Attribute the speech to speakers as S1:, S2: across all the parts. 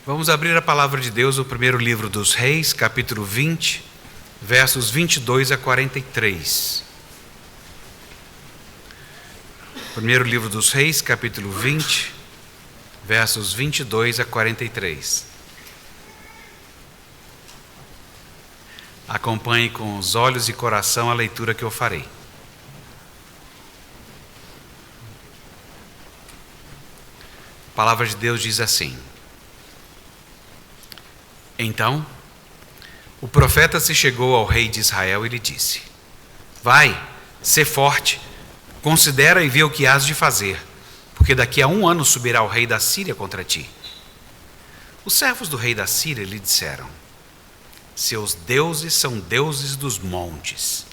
S1: Vamos abrir a palavra de Deus no primeiro livro dos Reis, capítulo 20, versos 22 a 43. Primeiro livro dos Reis, capítulo 20, versos 22 a 43. Acompanhe com os olhos e coração a leitura que eu farei. A palavra de Deus diz assim: Então, o profeta se chegou ao rei de Israel e lhe disse: Vai, sê forte, considera e vê o que hás de fazer, porque daqui a 1 ano subirá o rei da Síria contra ti. Os servos do rei da Síria lhe disseram: Seus deuses são deuses dos montes,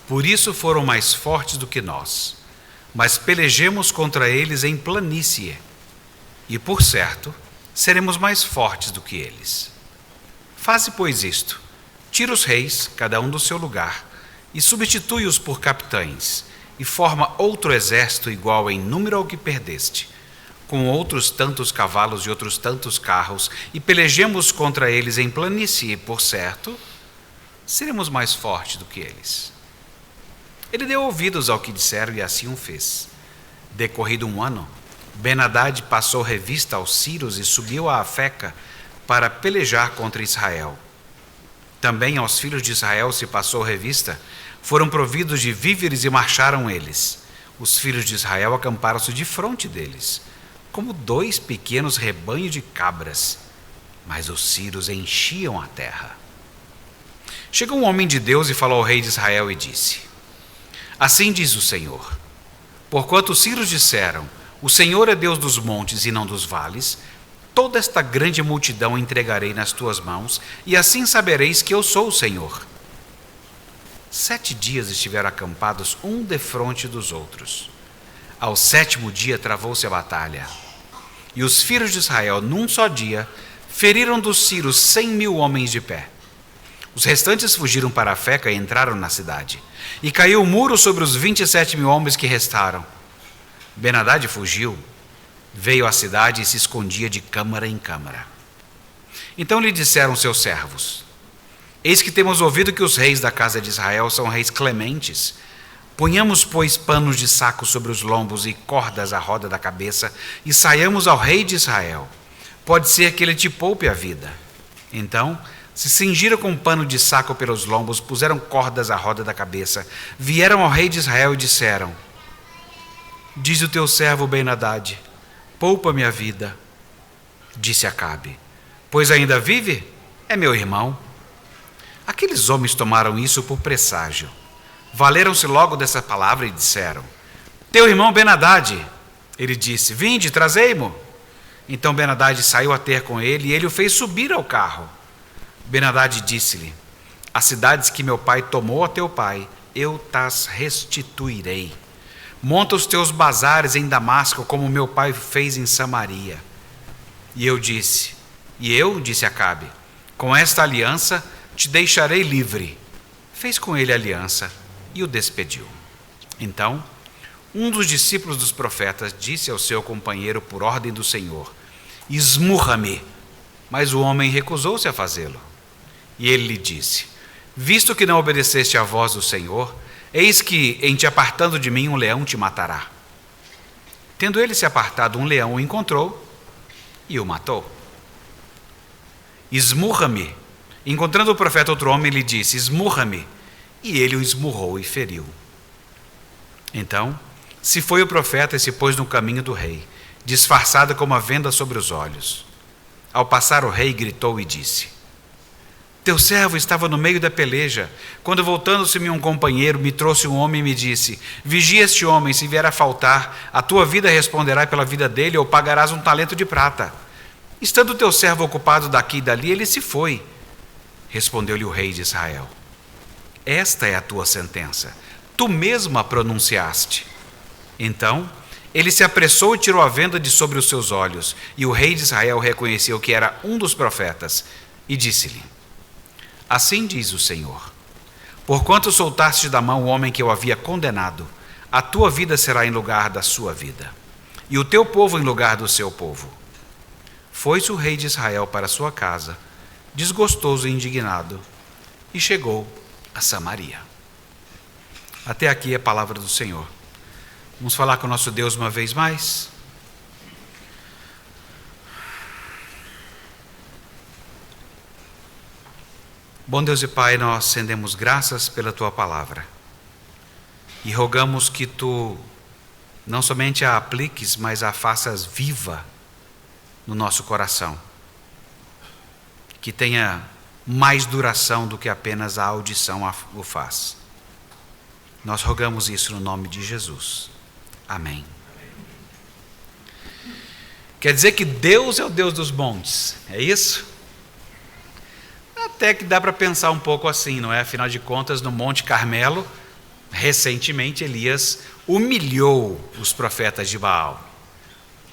S1: por isso foram mais fortes do que nós, mas pelejemos contra eles em planície, e por certo, seremos mais fortes do que eles. Faze, pois, isto: tira os reis, cada um do seu lugar, e substitui-os por capitães, e forma outro exército igual em número ao que perdeste, com outros tantos cavalos e outros tantos carros, e pelejemos contra eles em planície, e por certo, seremos mais fortes do que eles. Ele deu ouvidos ao que disseram, e assim o fez. Decorrido 1 ano, Ben-Hadad passou revista aos sírios e subiu a Afeca para pelejar contra Israel. Também aos filhos de Israel se passou revista, foram providos de víveres e marcharam eles. Os filhos de Israel acamparam-se defronte deles, como 2 pequenos rebanhos de cabras, mas os sírios enchiam a terra. Chegou um homem de Deus e falou ao rei de Israel e disse: Assim diz o Senhor: Porquanto os sírios disseram, o Senhor é Deus dos montes e não dos vales, toda esta grande multidão entregarei nas tuas mãos, e assim sabereis que eu sou o Senhor. 7 dias estiveram acampados um defronte dos outros. Ao 7º dia travou-se a batalha. E os filhos de Israel, num só dia, feriram dos sírios 100.000 homens de pé. Os restantes fugiram para Afeca e entraram na cidade. E caiu o muro sobre os 27.000 homens que restaram. Ben-Hadad fugiu, veio à cidade e se escondia de câmara em câmara. Então lhe disseram seus servos: Eis que temos ouvido que os reis da casa de Israel são reis clementes. Ponhamos, pois, panos de saco sobre os lombos e cordas à roda da cabeça, e saiamos ao rei de Israel. Pode ser que ele te poupe a vida. Então se cingiram com um pano de saco pelos lombos, puseram cordas à roda da cabeça, vieram ao rei de Israel e disseram: Diz o teu servo Ben-Hadad, poupa-me a vida. Disse Acabe: Pois ainda vive? É meu irmão. Aqueles homens tomaram isso por presságio. Valeram-se logo dessa palavra e disseram: Teu irmão Ben-Hadad. Ele disse: Vinde, trazei-mo. Então Ben-Hadad saiu a ter com ele, e ele o fez subir ao carro. Ben-Hadad disse-lhe: As cidades que meu pai tomou a teu pai, eu tas restituirei. Monta os teus bazares em Damasco, como meu pai fez em Samaria. E eu disse Acabe: Com esta aliança te deixarei livre. Fez com ele aliança e o despediu. Então, um dos discípulos dos profetas disse ao seu companheiro por ordem do Senhor: Esmurra-me. Mas o homem recusou-se a fazê-lo. E ele lhe disse: Visto que não obedeceste à voz do Senhor, eis que, em te apartando de mim, um leão te matará. Tendo ele se apartado, um leão o encontrou e o matou. Esmurra-me. Encontrando o profeta outro homem, lhe disse: Esmurra-me. E ele o esmurrou e feriu. Então se foi o profeta e se pôs no caminho do rei, disfarçado com uma venda sobre os olhos. Ao passar, o rei gritou e disse: Teu servo estava no meio da peleja, quando, voltando-se-me um companheiro, me trouxe um homem e me disse: Vigia este homem, se vier a faltar, a tua vida responderá pela vida dele, ou pagarás 1 talento de prata. Estando teu servo ocupado daqui e dali, ele se foi. Respondeu-lhe o rei de Israel: Esta é a tua sentença, tu mesmo a pronunciaste. Então ele se apressou e tirou a venda de sobre os seus olhos, e o rei de Israel reconheceu que era um dos profetas, e disse-lhe: Assim diz o Senhor: Porquanto soltaste da mão o homem que eu havia condenado, a tua vida será em lugar da sua vida, e o teu povo em lugar do seu povo. foi-se o rei de Israel para sua casa, desgostoso e indignado, e chegou a Samaria. Até aqui a palavra do Senhor. Vamos falar com o nosso Deus uma vez mais? Bom Deus e Pai, nós rendemos graças pela Tua palavra e rogamos que Tu não somente a apliques, mas a faças viva no nosso coração, que tenha mais duração do que apenas a audição o faz. Nós rogamos isso no nome de Jesus. Amém. Quer dizer que Deus é o Deus dos montes, é isso? Até que dá para pensar um pouco assim, não é? Afinal de contas, no Monte Carmelo, recentemente Elias humilhou os profetas de Baal.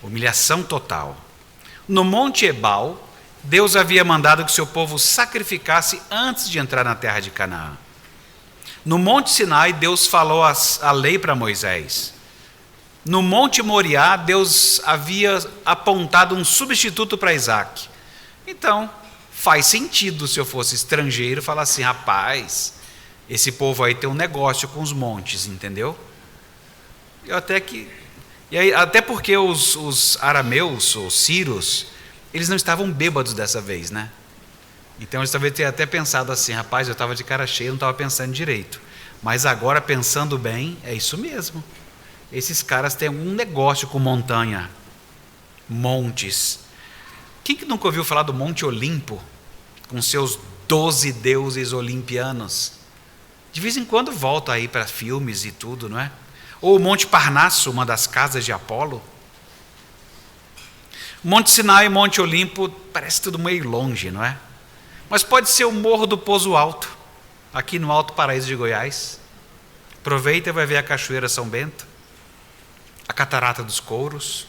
S1: Humilhação total. No Monte Ebal, Deus havia mandado que seu povo sacrificasse antes de entrar na terra de Canaã. No Monte Sinai, Deus falou a lei para Moisés. No Monte Moriá, Deus havia apontado um substituto para Isaac. Então, faz sentido, se eu fosse estrangeiro, falar assim: rapaz, esse povo aí tem um negócio com os montes, entendeu? Até porque os arameus, os sírios, eles não estavam bêbados dessa vez, né? Então eles talvez tenham até pensado assim: rapaz, eu estava de cara cheia, não estava pensando direito. Mas agora, pensando bem, é isso mesmo. Esses caras têm um negócio com montanha, montes. Quem que nunca ouviu falar do Monte Olimpo, com seus 12 deuses olimpianos? De vez em quando volta aí para filmes e tudo, não é? Ou o Monte Parnasso, uma das casas de Apolo. Monte Sinai e Monte Olimpo, parece tudo meio longe, não é? Mas pode ser o Morro do Pouso Alto, aqui no Alto Paraíso de Goiás. Aproveita e vai ver a Cachoeira São Bento, a Catarata dos Couros.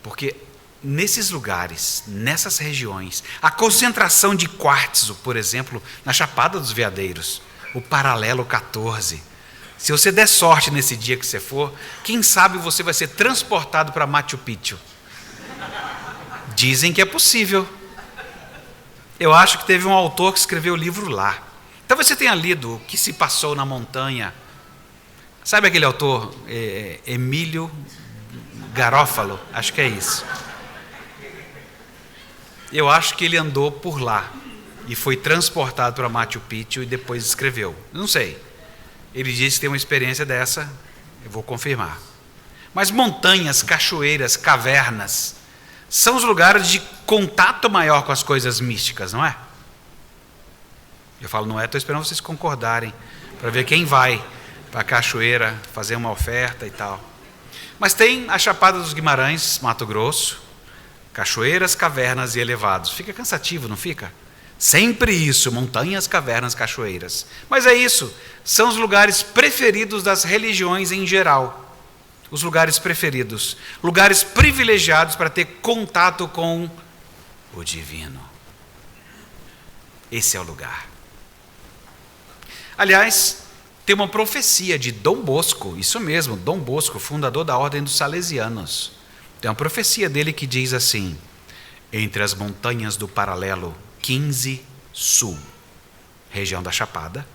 S1: Porque nesses lugares, nessas regiões, a concentração de quartzo, por exemplo, na Chapada dos Veadeiros, o Paralelo 14. Se você der sorte nesse dia que você for, quem sabe você vai ser transportado para Machu Picchu. Dizem que é possível. Eu acho que teve um autor que escreveu o livro lá. Talvez você tenha lido O que se passou na montanha. Sabe aquele autor, Emílio Garófalo? Acho que é isso. Eu acho que ele andou por lá e foi transportado para Machu Picchu e depois escreveu. Não sei. Ele disse que tem uma experiência dessa, eu vou confirmar. Mas montanhas, cachoeiras, cavernas, são os lugares de contato maior com as coisas místicas, não é? Eu falo, não é? Estou esperando vocês concordarem, para ver quem vai para a cachoeira, fazer uma oferta e tal. Mas tem a Chapada dos Guimarães, Mato Grosso, cachoeiras, cavernas e elevados. Fica cansativo, não fica? Sempre isso, montanhas, cavernas, cachoeiras. Mas é isso, são os lugares preferidos das religiões em geral. Os lugares preferidos, lugares privilegiados para ter contato com o divino. Esse é o lugar. Aliás, tem uma profecia de Dom Bosco, isso mesmo, Dom Bosco, fundador da Ordem dos Salesianos. Tem uma profecia dele que diz assim: entre as montanhas do Paralelo 15 Sul, região da Chapada,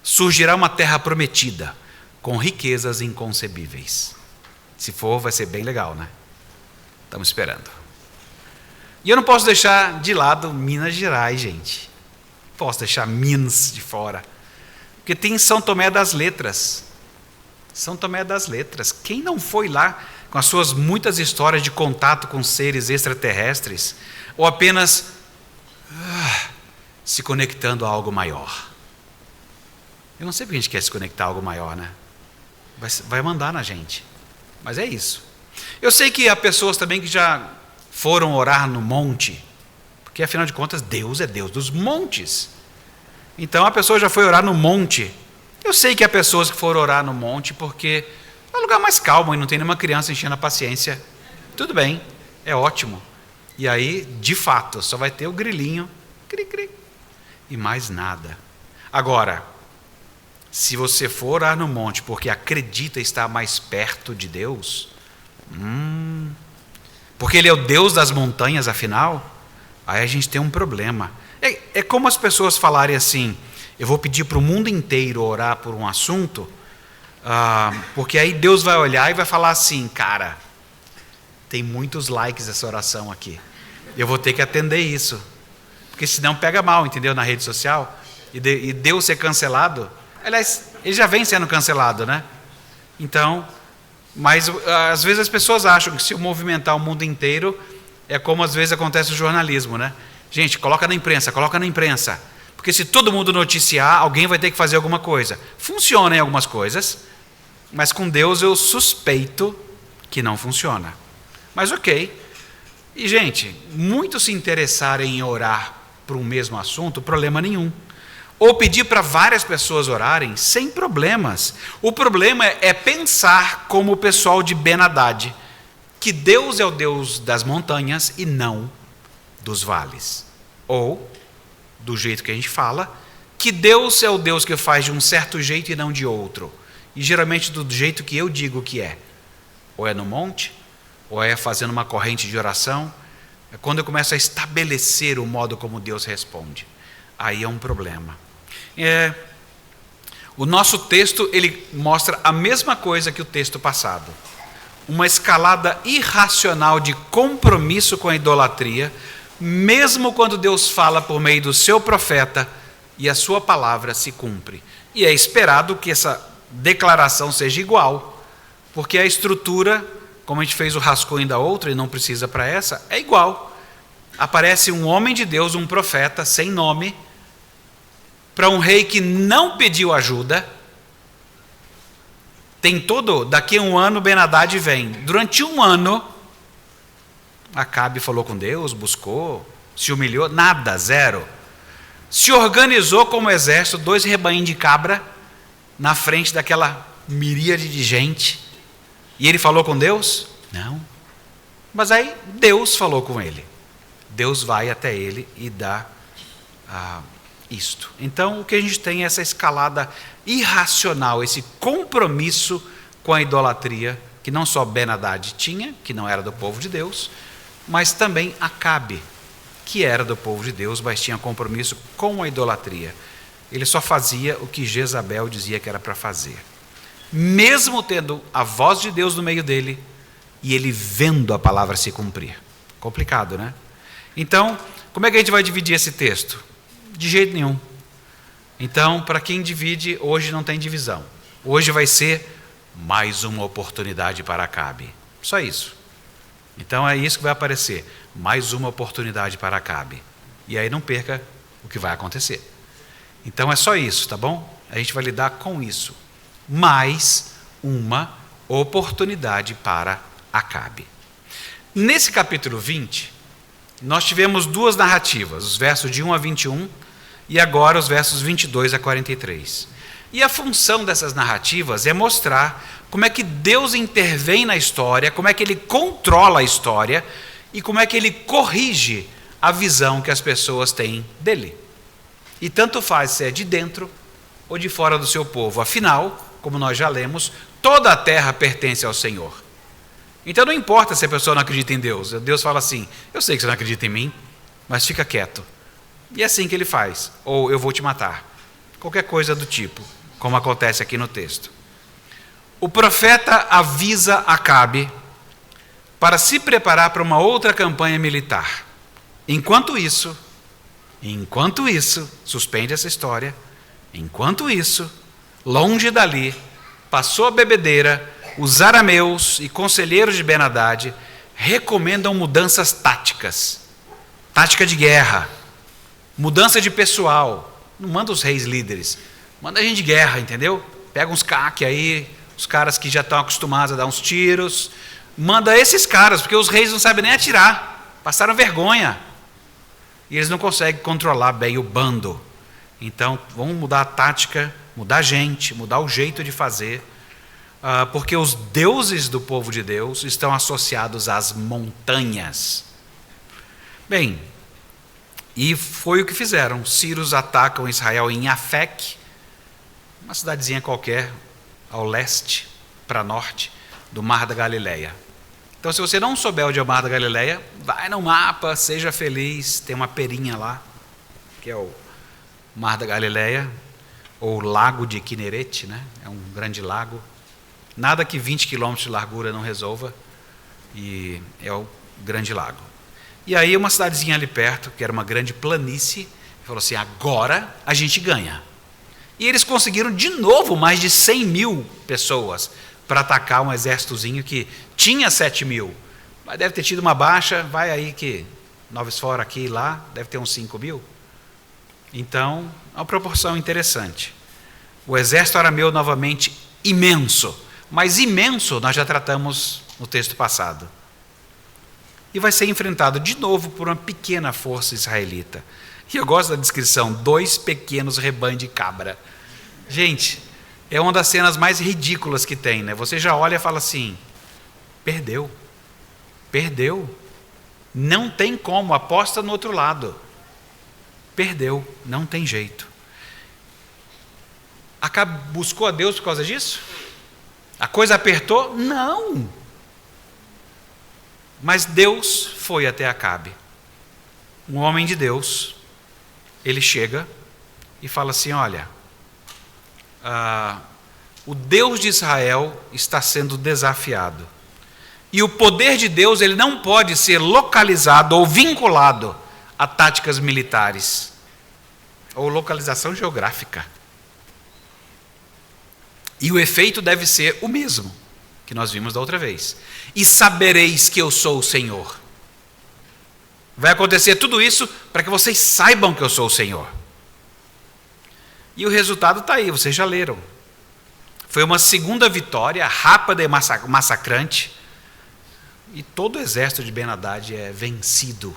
S1: surgirá uma terra prometida, com riquezas inconcebíveis. Se for, vai ser bem legal, né? Estamos esperando. E eu não posso deixar de lado Minas Gerais, gente. Posso deixar Minas de fora. Porque tem São Tomé das Letras. São Tomé das Letras. Quem não foi lá com as suas muitas histórias de contato com seres extraterrestres, ou apenas se conectando a algo maior? Eu não sei porque a gente quer se conectar a algo maior, né? Vai mandar na gente. Mas é isso. Eu sei que há pessoas também que já foram orar no monte, porque afinal de contas Deus é Deus dos montes. Então a pessoa já foi orar no monte. Eu sei que há pessoas que foram orar no monte porque é um lugar mais calmo e não tem nenhuma criança enchendo a paciência. Tudo bem, é ótimo. E aí, de fato, só vai ter o grilinho, cri, cri, e mais nada. Agora, se você for orar no monte porque acredita estar mais perto de Deus, porque Ele é o Deus das montanhas, afinal, aí a gente tem um problema. É como as pessoas falarem assim: eu vou pedir para o mundo inteiro orar por um assunto, porque aí Deus vai olhar e vai falar assim: cara, tem muitos likes essa oração aqui, eu vou ter que atender isso, porque senão pega mal, entendeu, na rede social, e Deus ser cancelado. Aliás, ele já vem sendo cancelado, né? Então, mas às vezes as pessoas acham que se eu movimentar o mundo inteiro, é como às vezes acontece no jornalismo, né? Gente, coloca na imprensa, porque se todo mundo noticiar, alguém vai ter que fazer alguma coisa. Funciona em algumas coisas, mas com Deus eu suspeito que não funciona. Mas ok. E gente, muitos se interessarem em orar por um mesmo assunto, problema nenhum. Ou pedir para várias pessoas orarem, sem problemas. O problema é pensar como o pessoal de Ben-Hadad, que Deus é o Deus das montanhas e não dos vales. Ou, do jeito que a gente fala, que Deus é o Deus que faz de um certo jeito e não de outro. E geralmente do jeito que eu digo que é. Ou é no monte, ou é fazendo uma corrente de oração. É quando eu começo a estabelecer o modo como Deus responde. Aí é um problema. O nosso texto, ele mostra a mesma coisa que o texto passado. Uma escalada irracional de compromisso com a idolatria, mesmo quando Deus fala por meio do seu profeta e a sua palavra se cumpre. E é esperado que essa declaração seja igual, porque a estrutura, como a gente fez o rascunho da outra e não precisa para essa, é igual. Aparece um homem de Deus, um profeta, sem nome, para um rei que não pediu ajuda. Daqui a um ano Ben-Hadad vem. Durante um ano, Acabe falou com Deus, buscou, se humilhou, nada, zero. Se organizou como exército, 2 rebanhos de cabra, na frente daquela miríade de gente. E ele falou com Deus? Não. Mas aí Deus falou com ele. Deus vai até ele e dá isto. Então o que a gente tem é essa escalada irracional, esse compromisso com a idolatria, que não só Ben-Hadad tinha, que não era do povo de Deus, mas também Acabe, que era do povo de Deus, mas tinha compromisso com a idolatria. Ele só fazia o que Jezabel dizia que era para fazer, mesmo tendo a voz de Deus no meio dele e ele vendo a palavra se cumprir. Complicado, né? Então, como é que a gente vai dividir esse texto? De jeito nenhum. Então, para quem divide, hoje não tem divisão. Hoje vai ser mais uma oportunidade para Acabe. Só isso. Então é isso que vai aparecer. Mais uma oportunidade para Acabe. E aí não perca o que vai acontecer. Então é só isso, tá bom? A gente vai lidar com isso. Mais uma oportunidade para Acabe. Nesse capítulo 20, nós tivemos 2 narrativas, os versos de 1 a 21 e agora os versos 22 a 43. E a função dessas narrativas é mostrar como é que Deus intervém na história, como é que Ele controla a história e como é que Ele corrige a visão que as pessoas têm dEle. E tanto faz se é de dentro ou de fora do seu povo. Afinal, como nós já lemos, toda a terra pertence ao Senhor. Então não importa se a pessoa não acredita em Deus. Deus fala assim: eu sei que você não acredita em mim, mas fica quieto. E é assim que Ele faz. Ou eu vou te matar. Qualquer coisa do tipo, como acontece aqui no texto. O profeta avisa Acabe para se preparar para uma outra campanha militar. Enquanto isso, suspende essa história, enquanto isso, longe dali, passou a bebedeira, os arameus e conselheiros de Ben-Hadad recomendam mudanças táticas, tática de guerra, mudança de pessoal. Não manda os reis líderes, manda gente de guerra, entendeu? Pega uns caque aí, os caras que já estão acostumados a dar uns tiros, manda esses caras, porque os reis não sabem nem atirar, passaram vergonha, e eles não conseguem controlar bem o bando. Então, vamos mudar a tática, mudar a gente, mudar o jeito de fazer, porque os deuses do povo de Deus estão associados às montanhas. Bem, e foi o que fizeram. Os sírios atacam Israel em Afec, uma cidadezinha qualquer, ao leste, para norte, do Mar da Galileia. Então, se você não souber onde é o Mar da Galileia, vai no mapa, seja feliz, tem uma perinha lá, que é o Mar da Galileia, ou Lago de Quinerete, né? É um grande lago. Nada que 20 quilômetros de largura não resolva, e é o grande lago. E aí uma cidadezinha ali perto, que era uma grande planície, falou assim, agora a gente ganha. E eles conseguiram de novo mais de 100 mil pessoas para atacar um exércitozinho que tinha 7 mil. Mas deve ter tido uma baixa, vai aí que Noves fora aqui e lá, deve ter uns 5 mil. Então, é uma proporção interessante. O exército arameu novamente imenso, mas imenso nós já tratamos no texto passado. E vai ser enfrentado de novo por uma pequena força israelita. E eu gosto da descrição, 2 pequenos rebanhos de cabra. Gente, é uma das cenas mais ridículas que tem, né? Você já olha e fala assim, perdeu. Não tem como, aposta no outro lado. Perdeu, não tem jeito. Acabe buscou a Deus por causa disso? A coisa apertou? Não. Mas Deus foi até Acabe. Um homem de Deus, ele chega e fala assim, olha, o Deus de Israel está sendo desafiado. E o poder de Deus ele não pode ser localizado ou vinculado a táticas militares ou localização geográfica. E o efeito deve ser o mesmo que nós vimos da outra vez. E sabereis que eu sou o Senhor. Vai acontecer tudo isso para que vocês saibam que eu sou o Senhor. E o resultado está aí, vocês já leram. Foi uma segunda vitória, rápida e massacrante. E todo o exército de Ben-Hadad é vencido.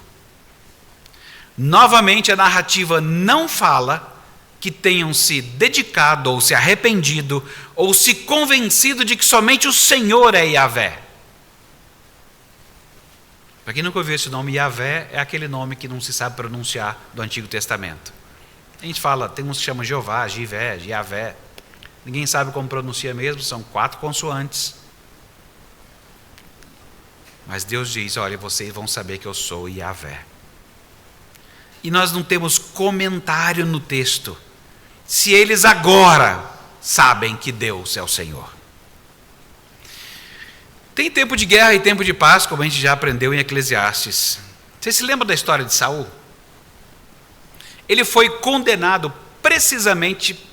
S1: Novamente a narrativa não fala que tenham se dedicado ou se arrependido ou se convencido de que somente o Senhor é Yahvé. Para quem nunca ouviu esse nome, Yahvé é aquele nome que não se sabe pronunciar do Antigo Testamento. A gente fala, tem uns que chamam Jeová, Jivé, Yahvé. Ninguém sabe como pronuncia mesmo, são 4 consoantes. Mas Deus diz, olha, vocês vão saber que eu sou Yahvé. E nós não temos comentário no texto, se eles agora sabem que Deus é o Senhor. Tem tempo de guerra e tempo de paz, como a gente já aprendeu em Eclesiastes. Você se lembra da história de Saul? Ele foi condenado precisamente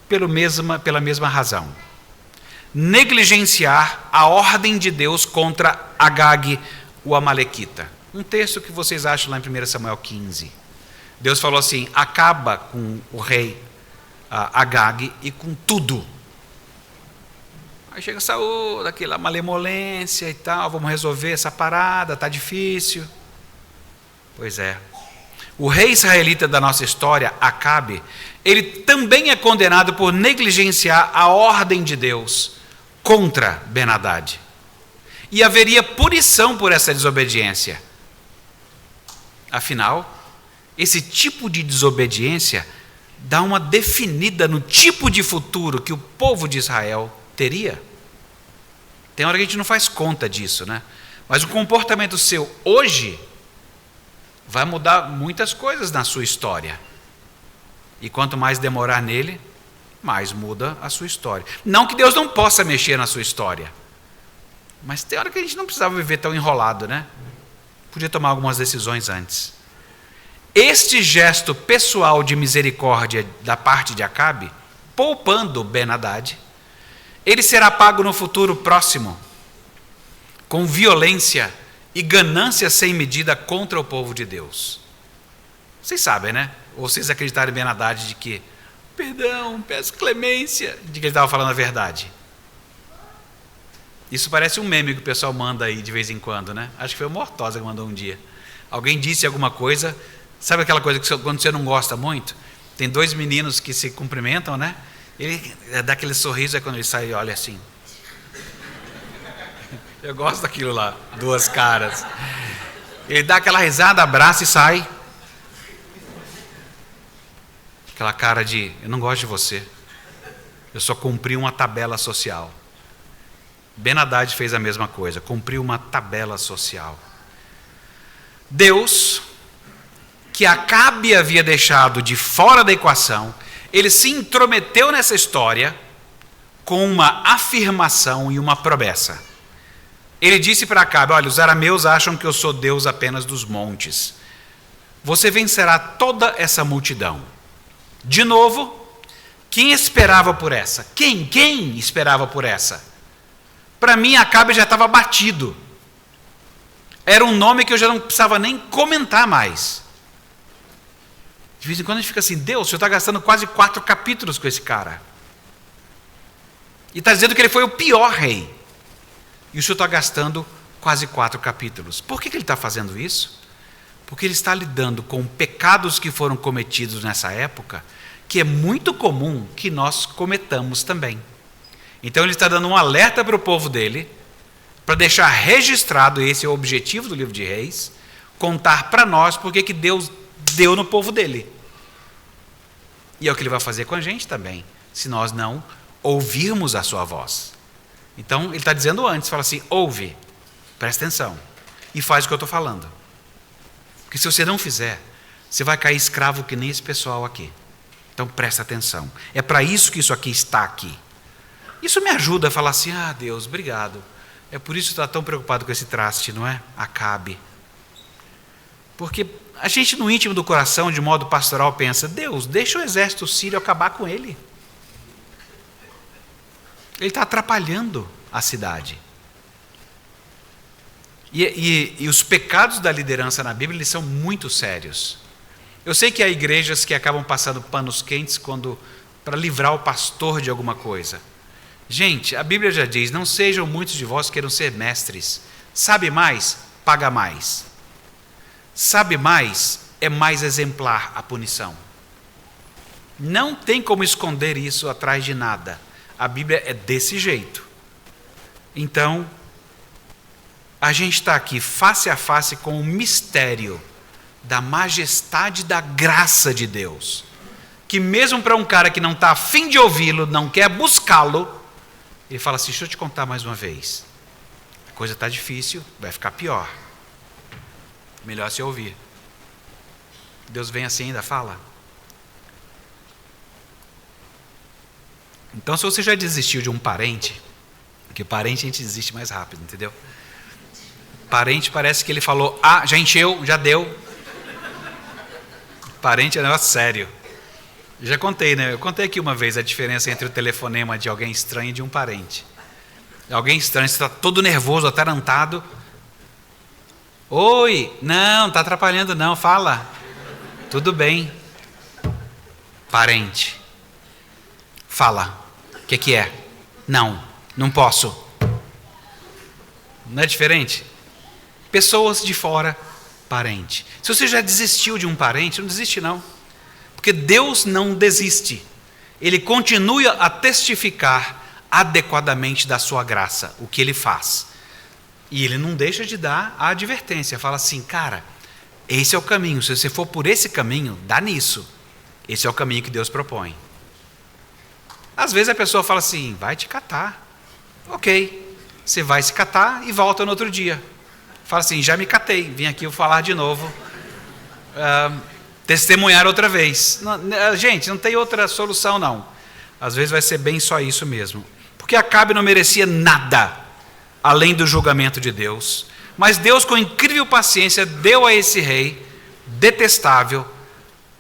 S1: pela mesma razão. Negligenciar a ordem de Deus contra Agag, o Amalequita. Um texto que vocês acham lá em 1 Samuel 15. Deus falou assim, acaba com o rei Agag e com tudo. Aí chega Saul, daquela malemolência e tal, vamos resolver essa parada, está difícil. Pois é. O rei israelita da nossa história, Acabe, ele também é condenado por negligenciar a ordem de Deus contra Ben-Hadad. E haveria punição por essa desobediência. Afinal, esse tipo de desobediência dá uma definida no tipo de futuro que o povo de Israel teria. Tem hora que a gente não faz conta disso, né? Mas o comportamento seu hoje vai mudar muitas coisas na sua história. E quanto mais demorar nele, mais muda a sua história. Não que Deus não possa mexer na sua história. Mas tem hora que a gente não precisava viver tão enrolado, né? Podia tomar algumas decisões antes. Este gesto pessoal de misericórdia da parte de Acabe, poupando Ben-Hadad, ele será pago no futuro próximo, com violência e ganância sem medida contra o povo de Deus. Vocês sabem, né? Ou vocês acreditaram em Ben-Hadad de que, perdão, peço clemência, de que ele estava falando a verdade. Isso parece um meme que o pessoal manda aí de vez em quando, né? Acho que foi o Mortosa que mandou um dia. Alguém disse alguma coisa, sabe aquela coisa que quando você não gosta muito? Tem 2 meninos que se cumprimentam, né? Ele dá aquele sorriso, é quando ele sai e olha assim. Eu gosto daquilo lá, 2 caras. Ele dá aquela risada, abraça e sai. Aquela cara de, eu não gosto de você. Eu só cumpri uma tabela social. Ben-Hadad fez a mesma coisa, cumpriu uma tabela social. Deus, que Acabe havia deixado de fora da equação, ele se intrometeu nessa história com uma afirmação e uma promessa. Ele disse para Acabe: olha, os arameus acham que eu sou Deus apenas dos montes. Você vencerá toda essa multidão. De novo, quem esperava por essa? Quem esperava por essa? Para mim, Acabe já estava batido. Era um nome que eu já não precisava nem comentar mais. De vez em quando a gente fica assim: Deus, o senhor está gastando quase 4 capítulos com esse cara. E está dizendo que ele foi o pior rei. E o senhor está gastando quase 4 capítulos. Por que ele está fazendo isso? Porque ele está lidando com pecados que foram cometidos nessa época, que é muito comum que nós cometamos também. Então ele está dando um alerta para o povo dele, para deixar registrado, esse é o objetivo do livro de Reis, contar para nós porque que Deus deu no povo dele. E é o que ele vai fazer com a gente também, se nós não ouvirmos a sua voz. Então ele está dizendo antes, fala assim: ouve, presta atenção e faz o que eu estou falando. Porque se você não fizer, você vai cair escravo que nem esse pessoal aqui. Então presta atenção. É para isso que isso aqui está aqui. Isso me ajuda a falar assim: ah, Deus, obrigado. É por isso que você está tão preocupado com esse traste, não é? Acabe. Porque a gente no íntimo do coração, de modo pastoral, pensa: Deus, deixa o exército sírio acabar com ele. Ele está atrapalhando a cidade. E os pecados da liderança na Bíblia, eles são muito sérios. Eu sei que há igrejas que acabam passando panos quentes para livrar o pastor de alguma coisa. Gente, a Bíblia já diz: não sejam muitos de vós que queiram ser mestres. Sabe mais? Paga mais. Sabe mais? É mais exemplar a punição. Não tem como esconder isso atrás de nada. A Bíblia é desse jeito. Então, a gente está aqui face a face com o mistério da majestade da graça de Deus. Que mesmo para um cara que não está a fim de ouvi-lo, não quer buscá-lo, ele fala assim: deixa eu te contar mais uma vez. A coisa está difícil, vai ficar pior. Melhor se ouvir. Deus vem assim e ainda fala. Então, se você já desistiu de um parente, porque parente a gente desiste mais rápido, entendeu? Parente parece que ele falou: ah, já encheu, já deu. Parente é um negócio sério. Já contei, né? Eu contei aqui uma vez a diferença entre o telefonema de alguém estranho e de um parente. Alguém estranho, você está todo nervoso, atarantado. Oi, não está atrapalhando não, fala. Tudo bem. Parente. Fala. O que é? Não posso. Não é diferente? Pessoas de fora, parente. Se você já desistiu de um parente, não desiste não. Porque Deus não desiste. Ele continua a testificar adequadamente da sua graça, o que ele faz. E ele não deixa de dar a advertência. Fala assim: cara, esse é o caminho. Se você for por esse caminho, dá nisso. Esse é o caminho que Deus propõe. Às vezes a pessoa fala assim: vai te catar. Ok, você vai se catar e volta no outro dia. Fala assim: já me catei, vim aqui eu falar de novo. Testemunhar outra vez. Não, gente, não tem outra solução não. Às vezes vai ser bem só isso mesmo. Porque Acabe não merecia nada além do julgamento de Deus. Mas Deus, com incrível paciência, deu a esse rei detestável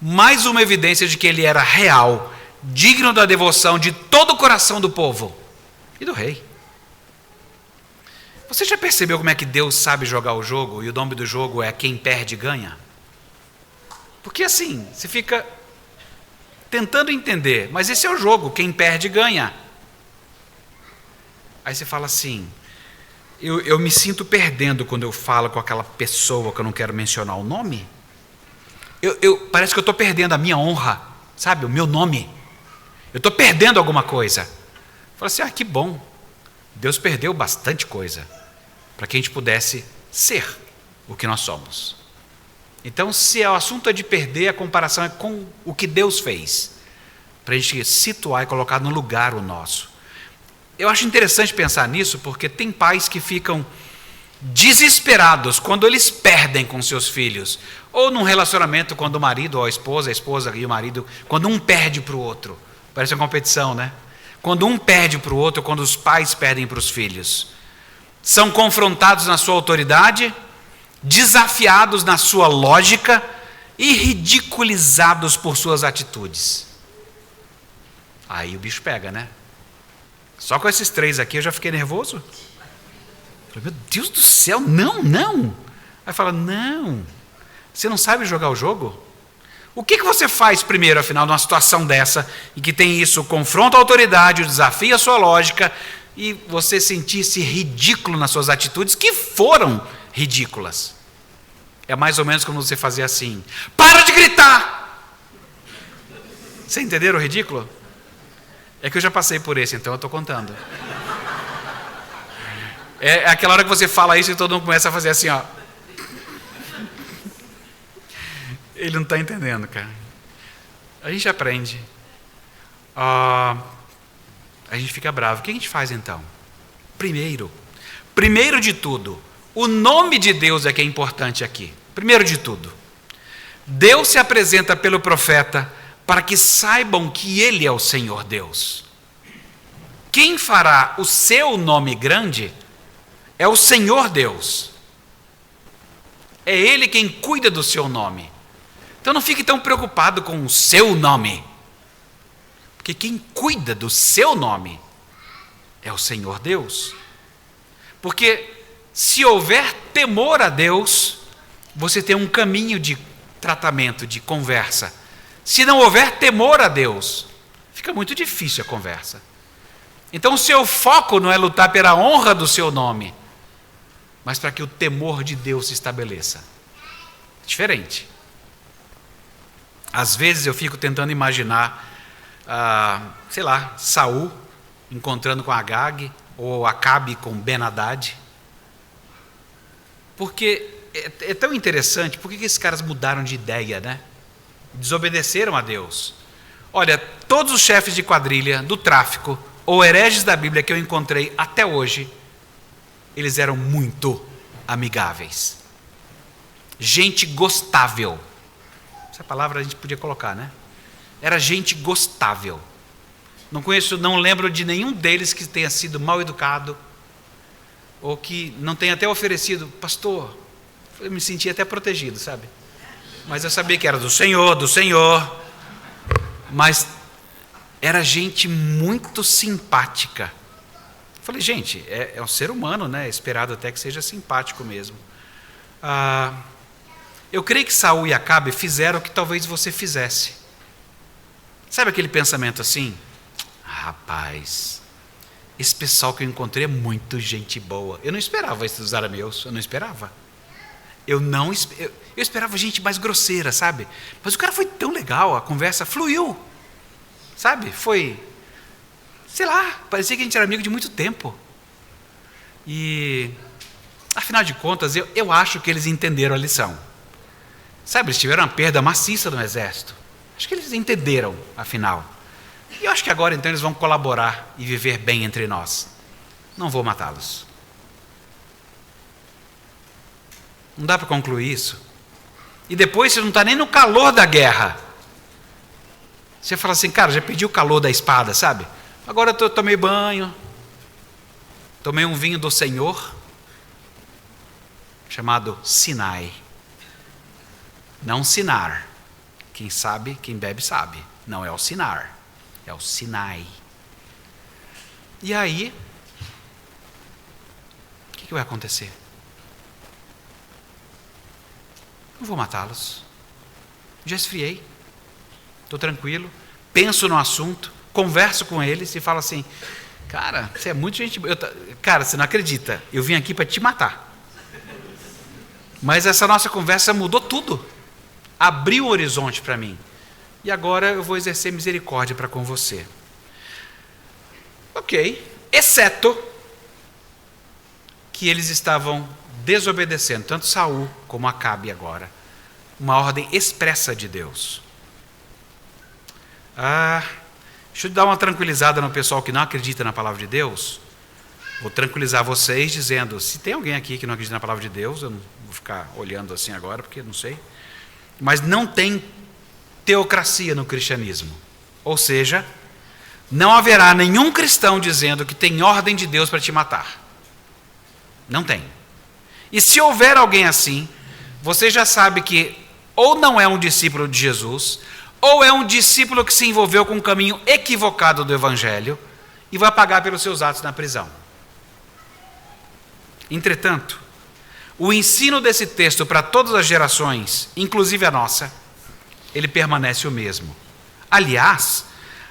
S1: mais uma evidência de que ele era real, digno da devoção de todo o coração do povo e do rei. Você já percebeu como é que Deus sabe jogar o jogo e o nome do jogo é quem perde ganha? Porque assim, você fica tentando entender, mas esse é o jogo, quem perde ganha. Aí você fala assim: eu me sinto perdendo quando eu falo com aquela pessoa que eu não quero mencionar o nome. Parece que eu estou perdendo a minha honra, sabe, o meu nome. Eu estou perdendo alguma coisa. Fala assim: que bom, Deus perdeu bastante coisa para que a gente pudesse ser o que nós somos. Então, se o assunto é de perder, a comparação é com o que Deus fez, para a gente situar e colocar no lugar o nosso. eu acho interessante pensar nisso, porque tem pais que ficam desesperados quando eles perdem com seus filhos, ou num relacionamento quando o marido ou a esposa e o marido, quando um perde para o outro. Parece uma competição, né? Quando um perde para o outro, quando os pais perdem para os filhos. São confrontados na sua autoridade, desafiados na sua lógica e ridiculizados por suas atitudes. Aí o bicho pega, né? Só com esses 3 aqui eu já fiquei nervoso. Falei, meu Deus do céu, não. Aí fala, não, você não sabe jogar o jogo? O que você faz primeiro, afinal, numa situação dessa, em que tem isso, o confronto à autoridade, o desafio à sua lógica, e você sentir-se ridículo nas suas atitudes, que foram ridículas? É mais ou menos como você fazer assim, para de gritar! Você entenderam o ridículo? É que eu já passei por esse, então eu estou contando. É aquela hora que você fala isso e todo mundo começa a fazer assim, ó. Ele não está entendendo, cara. A gente aprende. A gente fica bravo. O que a gente faz então? Primeiro de tudo, o nome de Deus é que é importante aqui. Primeiro de tudo, Deus se apresenta pelo profeta para que saibam que Ele é o Senhor Deus. Quem fará o seu nome grande é o Senhor Deus. É Ele quem cuida do seu nome. Então não fique tão preocupado com o seu nome, porque quem cuida do seu nome é o Senhor Deus. Porque se houver temor a Deus, você tem um caminho de tratamento, de conversa. Se não houver temor a Deus, fica muito difícil a conversa. Então o seu foco não é lutar pela honra do seu nome, mas para que o temor de Deus se estabeleça. Diferente. Às vezes eu fico tentando imaginar, Saul encontrando com Agag, ou Acabe com Ben-Hadad. Porque é tão interessante, por que esses caras mudaram de ideia, né? Desobedeceram a Deus. Olha, todos os chefes de quadrilha, do tráfico, ou hereges da Bíblia que eu encontrei até hoje, eles eram muito amigáveis. Gente gostável. Essa palavra a gente podia colocar, né? Era gente gostável. Não lembro de nenhum deles que tenha sido mal educado, ou que não tenha até oferecido, pastor, eu me sentia até protegido, sabe? Mas eu sabia que era do Senhor, mas era gente muito simpática. Falei, gente, é um ser humano, né? Esperado até que seja simpático mesmo. Eu creio que Saul e Acabe fizeram o que talvez você fizesse. Sabe aquele pensamento assim? Rapaz, esse pessoal que eu encontrei é muito gente boa. Eu não esperava esses dos arameus, eu não esperava. Eu esperava gente mais grosseira, sabe? Mas o cara foi tão legal, a conversa fluiu, sabe? Foi, sei lá, parecia que a gente era amigo de muito tempo. E, afinal de contas, eu acho que eles entenderam a lição. Sabe, eles tiveram uma perda maciça no exército. Acho que eles entenderam, afinal. E eu acho que agora, então, eles vão colaborar e viver bem entre nós. Não vou matá-los. Não dá para concluir isso. E depois você não está nem no calor da guerra. Você fala assim, cara, já perdi o calor da espada, sabe? Agora eu tomei banho, tomei um vinho do Senhor, chamado Sinai. Não Sinar. Quem sabe, quem bebe sabe. Não é o Sinar, é o Sinai. E aí, o que vai acontecer? Não vou matá-los. Já esfriei. Estou tranquilo. Penso no assunto. Converso com eles e falo assim, cara, você é muito gente boa. Cara, você não acredita. Eu vim aqui para te matar. Mas essa nossa conversa mudou tudo. Abriu o horizonte para mim. E agora eu vou exercer misericórdia para com você. Ok. Exceto que eles estavam desobedecendo, tanto Saul como Acabe agora. Uma ordem expressa de Deus. Deixa eu dar uma tranquilizada no pessoal que não acredita na palavra de Deus. Vou tranquilizar vocês dizendo, se tem alguém aqui que não acredita na palavra de Deus, eu não vou ficar olhando assim agora, porque não sei. Mas não tem teocracia no cristianismo. Ou seja, não haverá nenhum cristão dizendo que tem ordem de Deus para te matar. Não tem. E se houver alguém assim, você já sabe que ou não é um discípulo de Jesus, ou é um discípulo que se envolveu com um caminho equivocado do Evangelho e vai pagar pelos seus atos na prisão. Entretanto, o ensino desse texto para todas as gerações, inclusive a nossa, ele permanece o mesmo. Aliás,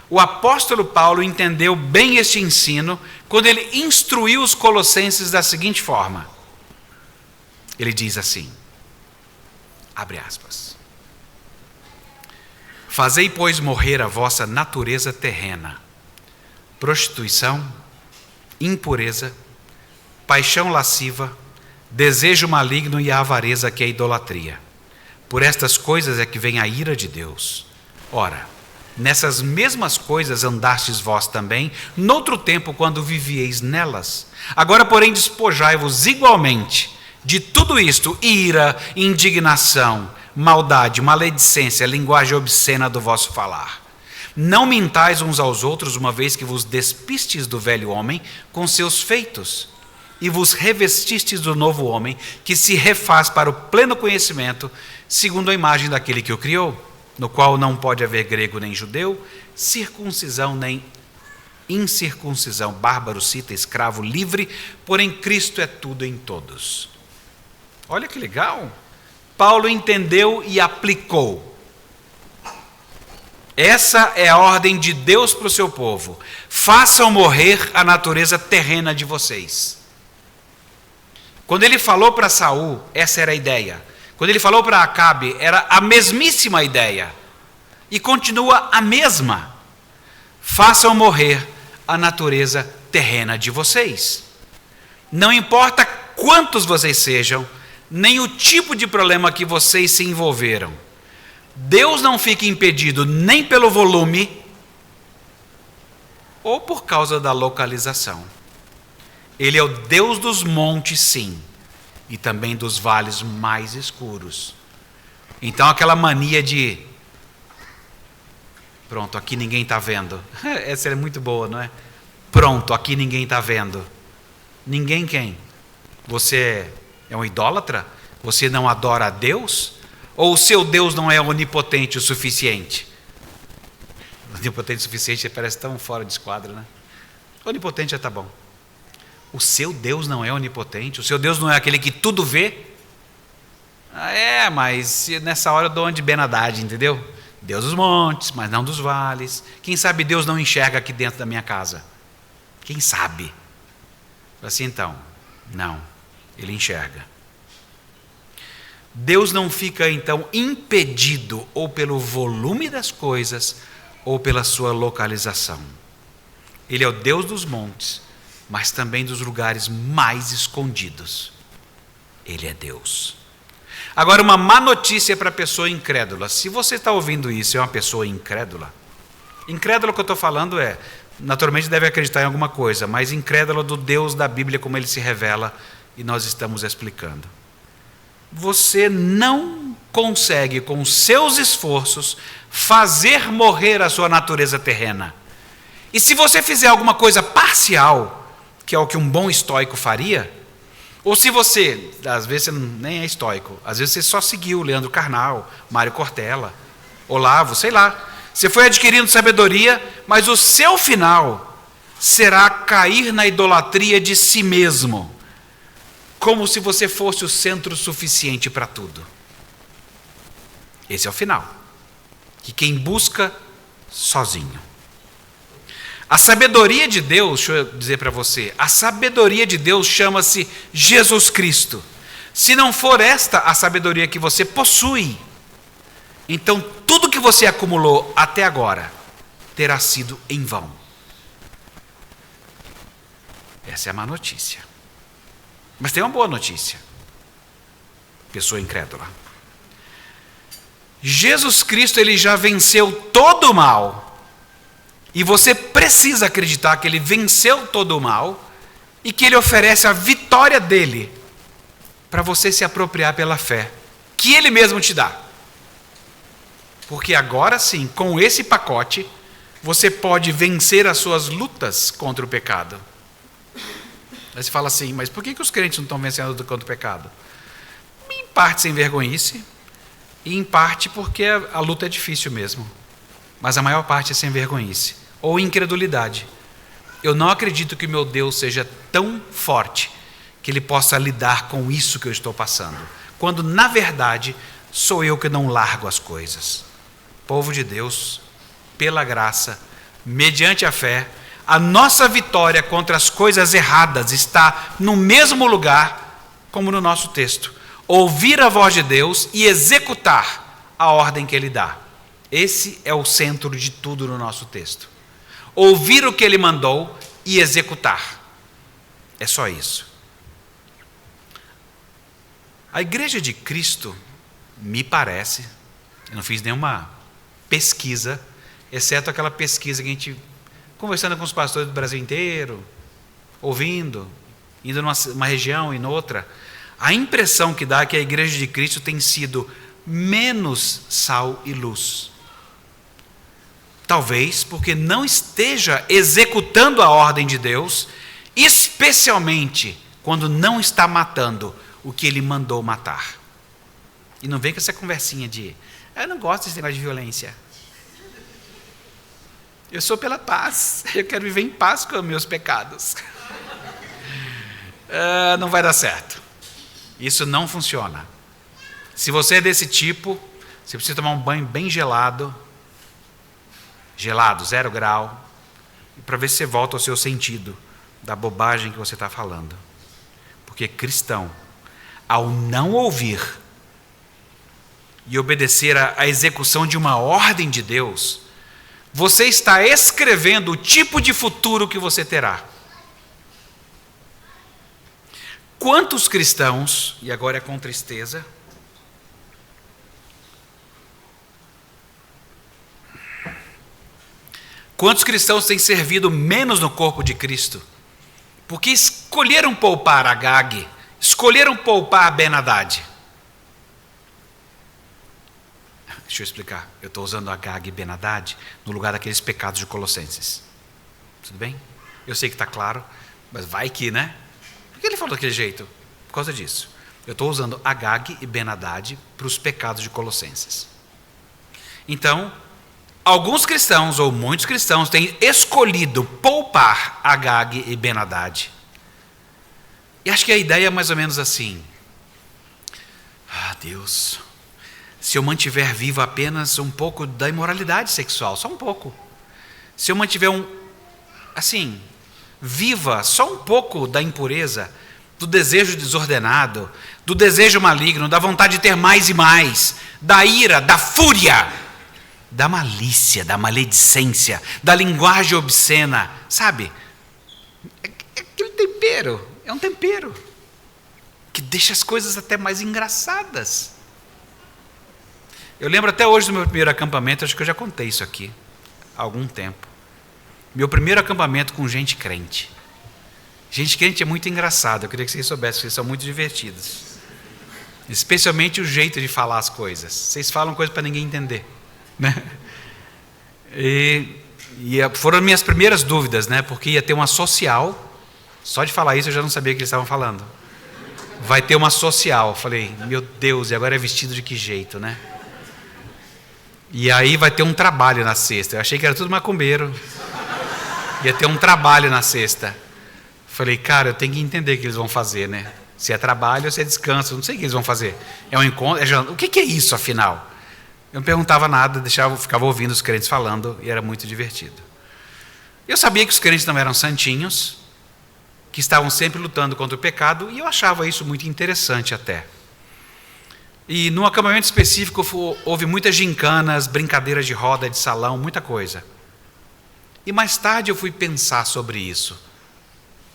S1: o apóstolo Paulo entendeu bem este ensino quando ele instruiu os colossenses da seguinte forma. Ele diz assim, abre aspas, fazei, pois, morrer a vossa natureza terrena, prostituição, impureza, paixão lasciva, desejo maligno e a avareza, que é a idolatria. Por estas coisas é que vem a ira de Deus. Ora, nessas mesmas coisas andastes vós também, noutro tempo, quando vivieis nelas. Agora, porém, despojai-vos igualmente de tudo isto: ira, indignação, maldade, maledicência, linguagem obscena do vosso falar. Não mintais uns aos outros, uma vez que vos despistes do velho homem com seus feitos, e vos revestistes do novo homem, que se refaz para o pleno conhecimento, segundo a imagem daquele que o criou, no qual não pode haver grego nem judeu, circuncisão nem incircuncisão, bárbaro, cita, escravo, livre, porém Cristo é tudo em todos. Olha que legal! Paulo entendeu e aplicou. Essa é a ordem de Deus para o seu povo. Façam morrer a natureza terrena de vocês. Quando ele falou para Saul, essa era a ideia. Quando ele falou para Acabe, era a mesmíssima ideia. E continua a mesma. Façam morrer a natureza terrena de vocês. Não importa quantos vocês sejam, nem o tipo de problema que vocês se envolveram. Deus não fica impedido nem pelo volume ou por causa da localização. Ele é o Deus dos montes, sim, e também dos vales mais escuros. Então aquela mania de pronto, aqui ninguém está vendo. Essa é muito boa, não é? Pronto, aqui ninguém está vendo. Ninguém quem? Você é um idólatra? Você não adora a Deus? Ou o seu Deus não é onipotente o suficiente? Onipotente o suficiente parece tão fora de esquadro, né? Onipotente já está bom. O seu Deus não é onipotente? O seu Deus não é aquele que tudo vê? Mas nessa hora eu dou uma de Ben Haddad, entendeu? Deus dos montes, mas não dos vales. Quem sabe Deus não enxerga aqui dentro da minha casa? Quem sabe? Assim então, não, ele enxerga. Deus não fica então impedido ou pelo volume das coisas ou pela sua localização. Ele é o Deus dos montes, mas também dos lugares mais escondidos. Ele é Deus. Agora, uma má notícia para a pessoa incrédula. Se você está ouvindo isso e é uma pessoa incrédula, incrédula que eu estou falando naturalmente deve acreditar em alguma coisa, mas incrédula do Deus da Bíblia como ele se revela, e nós estamos explicando. Você não consegue, com seus esforços, fazer morrer a sua natureza terrena. E se você fizer alguma coisa parcial, que é o que um bom estoico faria, ou se você, às vezes você nem é estoico, às vezes você só seguiu Leandro Carnal, Mário Cortella, Olavo, sei lá, você foi adquirindo sabedoria, mas o seu final será cair na idolatria de si mesmo, como se você fosse o centro suficiente para tudo. Esse é o final, que quem busca sozinho. A sabedoria de Deus, deixa eu dizer para você, a sabedoria de Deus chama-se Jesus Cristo. Se não for esta a sabedoria que você possui, então tudo que você acumulou até agora terá sido em vão. Essa é a má notícia. Mas tem uma boa notícia. Pessoa incrédula. Jesus Cristo, ele já venceu todo o mal. E você precisa acreditar que ele venceu todo o mal e que ele oferece a vitória dele para você se apropriar pela fé, que ele mesmo te dá. Porque agora sim, com esse pacote, você pode vencer as suas lutas contra o pecado. Aí você fala assim, mas por que os crentes não estão vencendo a luta contra o pecado? Em parte sem vergonhice, e em parte porque a luta é difícil mesmo. Mas a maior parte é sem vergonhice, ou incredulidade. Eu não acredito que meu Deus seja tão forte que ele possa lidar com isso que eu estou passando, quando na verdade sou eu que não largo as coisas. Povo de Deus, pela graça, mediante a fé, a nossa vitória contra as coisas erradas está no mesmo lugar como no nosso texto. Ouvir a voz de Deus e executar a ordem que Ele dá. Esse é o centro de tudo no nosso texto. Ouvir o que Ele mandou e executar. É só isso. A Igreja de Cristo, me parece, eu não fiz nenhuma pesquisa, exceto aquela pesquisa que a gente, conversando com os pastores do Brasil inteiro, ouvindo, indo numa região e noutra, a impressão que dá é que a Igreja de Cristo tem sido menos sal e luz. Talvez porque não esteja executando a ordem de Deus, especialmente quando não está matando o que Ele mandou matar. E não vem com essa conversinha de, eu não gosto desse negócio de violência. Eu sou pela paz, eu quero viver em paz com os meus pecados. Não vai dar certo. Isso não funciona. Se você é desse tipo, você precisa tomar um banho bem gelado, 0 grau, para ver se você volta ao seu sentido da bobagem que você está falando. Porque cristão, ao não ouvir e obedecer à execução de uma ordem de Deus, você está escrevendo o tipo de futuro que você terá. Quantos cristãos, e agora é com tristeza, quantos cristãos têm servido menos no corpo de Cristo? Porque escolheram poupar Agag, escolheram poupar Ben-Hadad. Deixa eu explicar. Eu estou usando Agag e Ben-Hadad no lugar daqueles pecados de Colossenses. Tudo bem? Eu sei que está claro, mas vai que, né? Por que ele falou daquele jeito? Por causa disso. Eu estou usando Agag e Ben-Hadad para os pecados de Colossenses. Então, alguns cristãos, ou muitos cristãos, têm escolhido poupar Agag e Ben-Hadad. E acho que a ideia é mais ou menos assim. Deus, se eu mantiver vivo apenas um pouco da imoralidade sexual, só um pouco. Se eu mantiver viva só um pouco da impureza, do desejo desordenado, do desejo maligno, da vontade de ter mais e mais, da ira, da fúria, da malícia, da maledicência, da linguagem obscena, sabe? Aquele tempero, é um tempero que deixa as coisas até mais engraçadas. Eu lembro até hoje do meu primeiro acampamento, acho que eu já contei isso aqui há algum tempo. Meu primeiro acampamento com gente crente. Gente crente é muito engraçado, eu queria que vocês soubessem, vocês são muito divertidos. Especialmente o jeito de falar as coisas. Vocês falam coisas para ninguém entender, né? E foram minhas primeiras dúvidas, né? Porque ia ter uma social, só de falar isso eu já não sabia o que eles estavam falando. Vai ter uma social, eu falei, meu Deus, e agora é vestido de que jeito, né? E aí vai ter um trabalho na sexta. Eu achei que era tudo macumbeiro. Ia ter um trabalho na sexta. Falei, cara, eu tenho que entender o que eles vão fazer, né? Se é trabalho ou se é descanso, eu não sei o que eles vão fazer. É um encontro, o que é isso, afinal? Eu não perguntava nada, ficava ouvindo os crentes falando e era muito divertido. Eu sabia que os crentes não eram santinhos, que estavam sempre lutando contra o pecado, e eu achava isso muito interessante até. E no acampamento específico houve muitas gincanas, brincadeiras de roda, de salão, muita coisa. E mais tarde eu fui pensar sobre isso.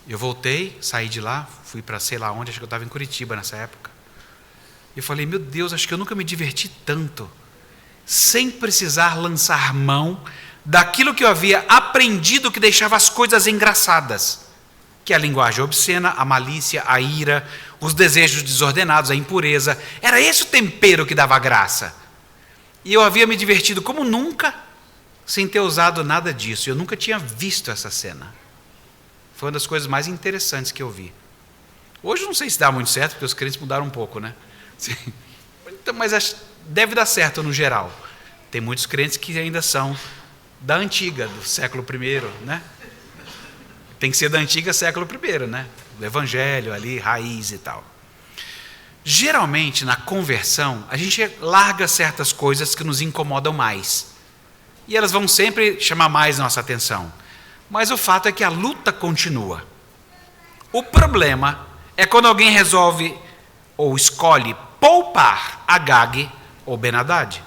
S1: Eu voltei, saí de lá, fui para sei lá onde, acho que eu estava em Curitiba nessa época. E eu falei, meu Deus, acho que eu nunca me diverti tanto, sem precisar lançar mão daquilo que eu havia aprendido que deixava as coisas engraçadas, que é a linguagem obscena, a malícia, a ira, os desejos desordenados, a impureza. Era esse o tempero que dava graça. E eu havia me divertido como nunca, sem ter usado nada disso. Eu nunca tinha visto essa cena. Foi uma das coisas mais interessantes que eu vi. Hoje eu não sei se dá muito certo, porque os crentes mudaram um pouco, né? Então, mas deve dar certo no geral. Tem muitos crentes que ainda são da antiga, do século I, né? Tem que ser da antiga século I, né? Do evangelho ali, raiz e tal. Geralmente, na conversão, a gente larga certas coisas que nos incomodam mais. E elas vão sempre chamar mais nossa atenção. Mas o fato é que a luta continua. O problema é quando alguém resolve ou escolhe poupar Agag ou Ben-Hadad.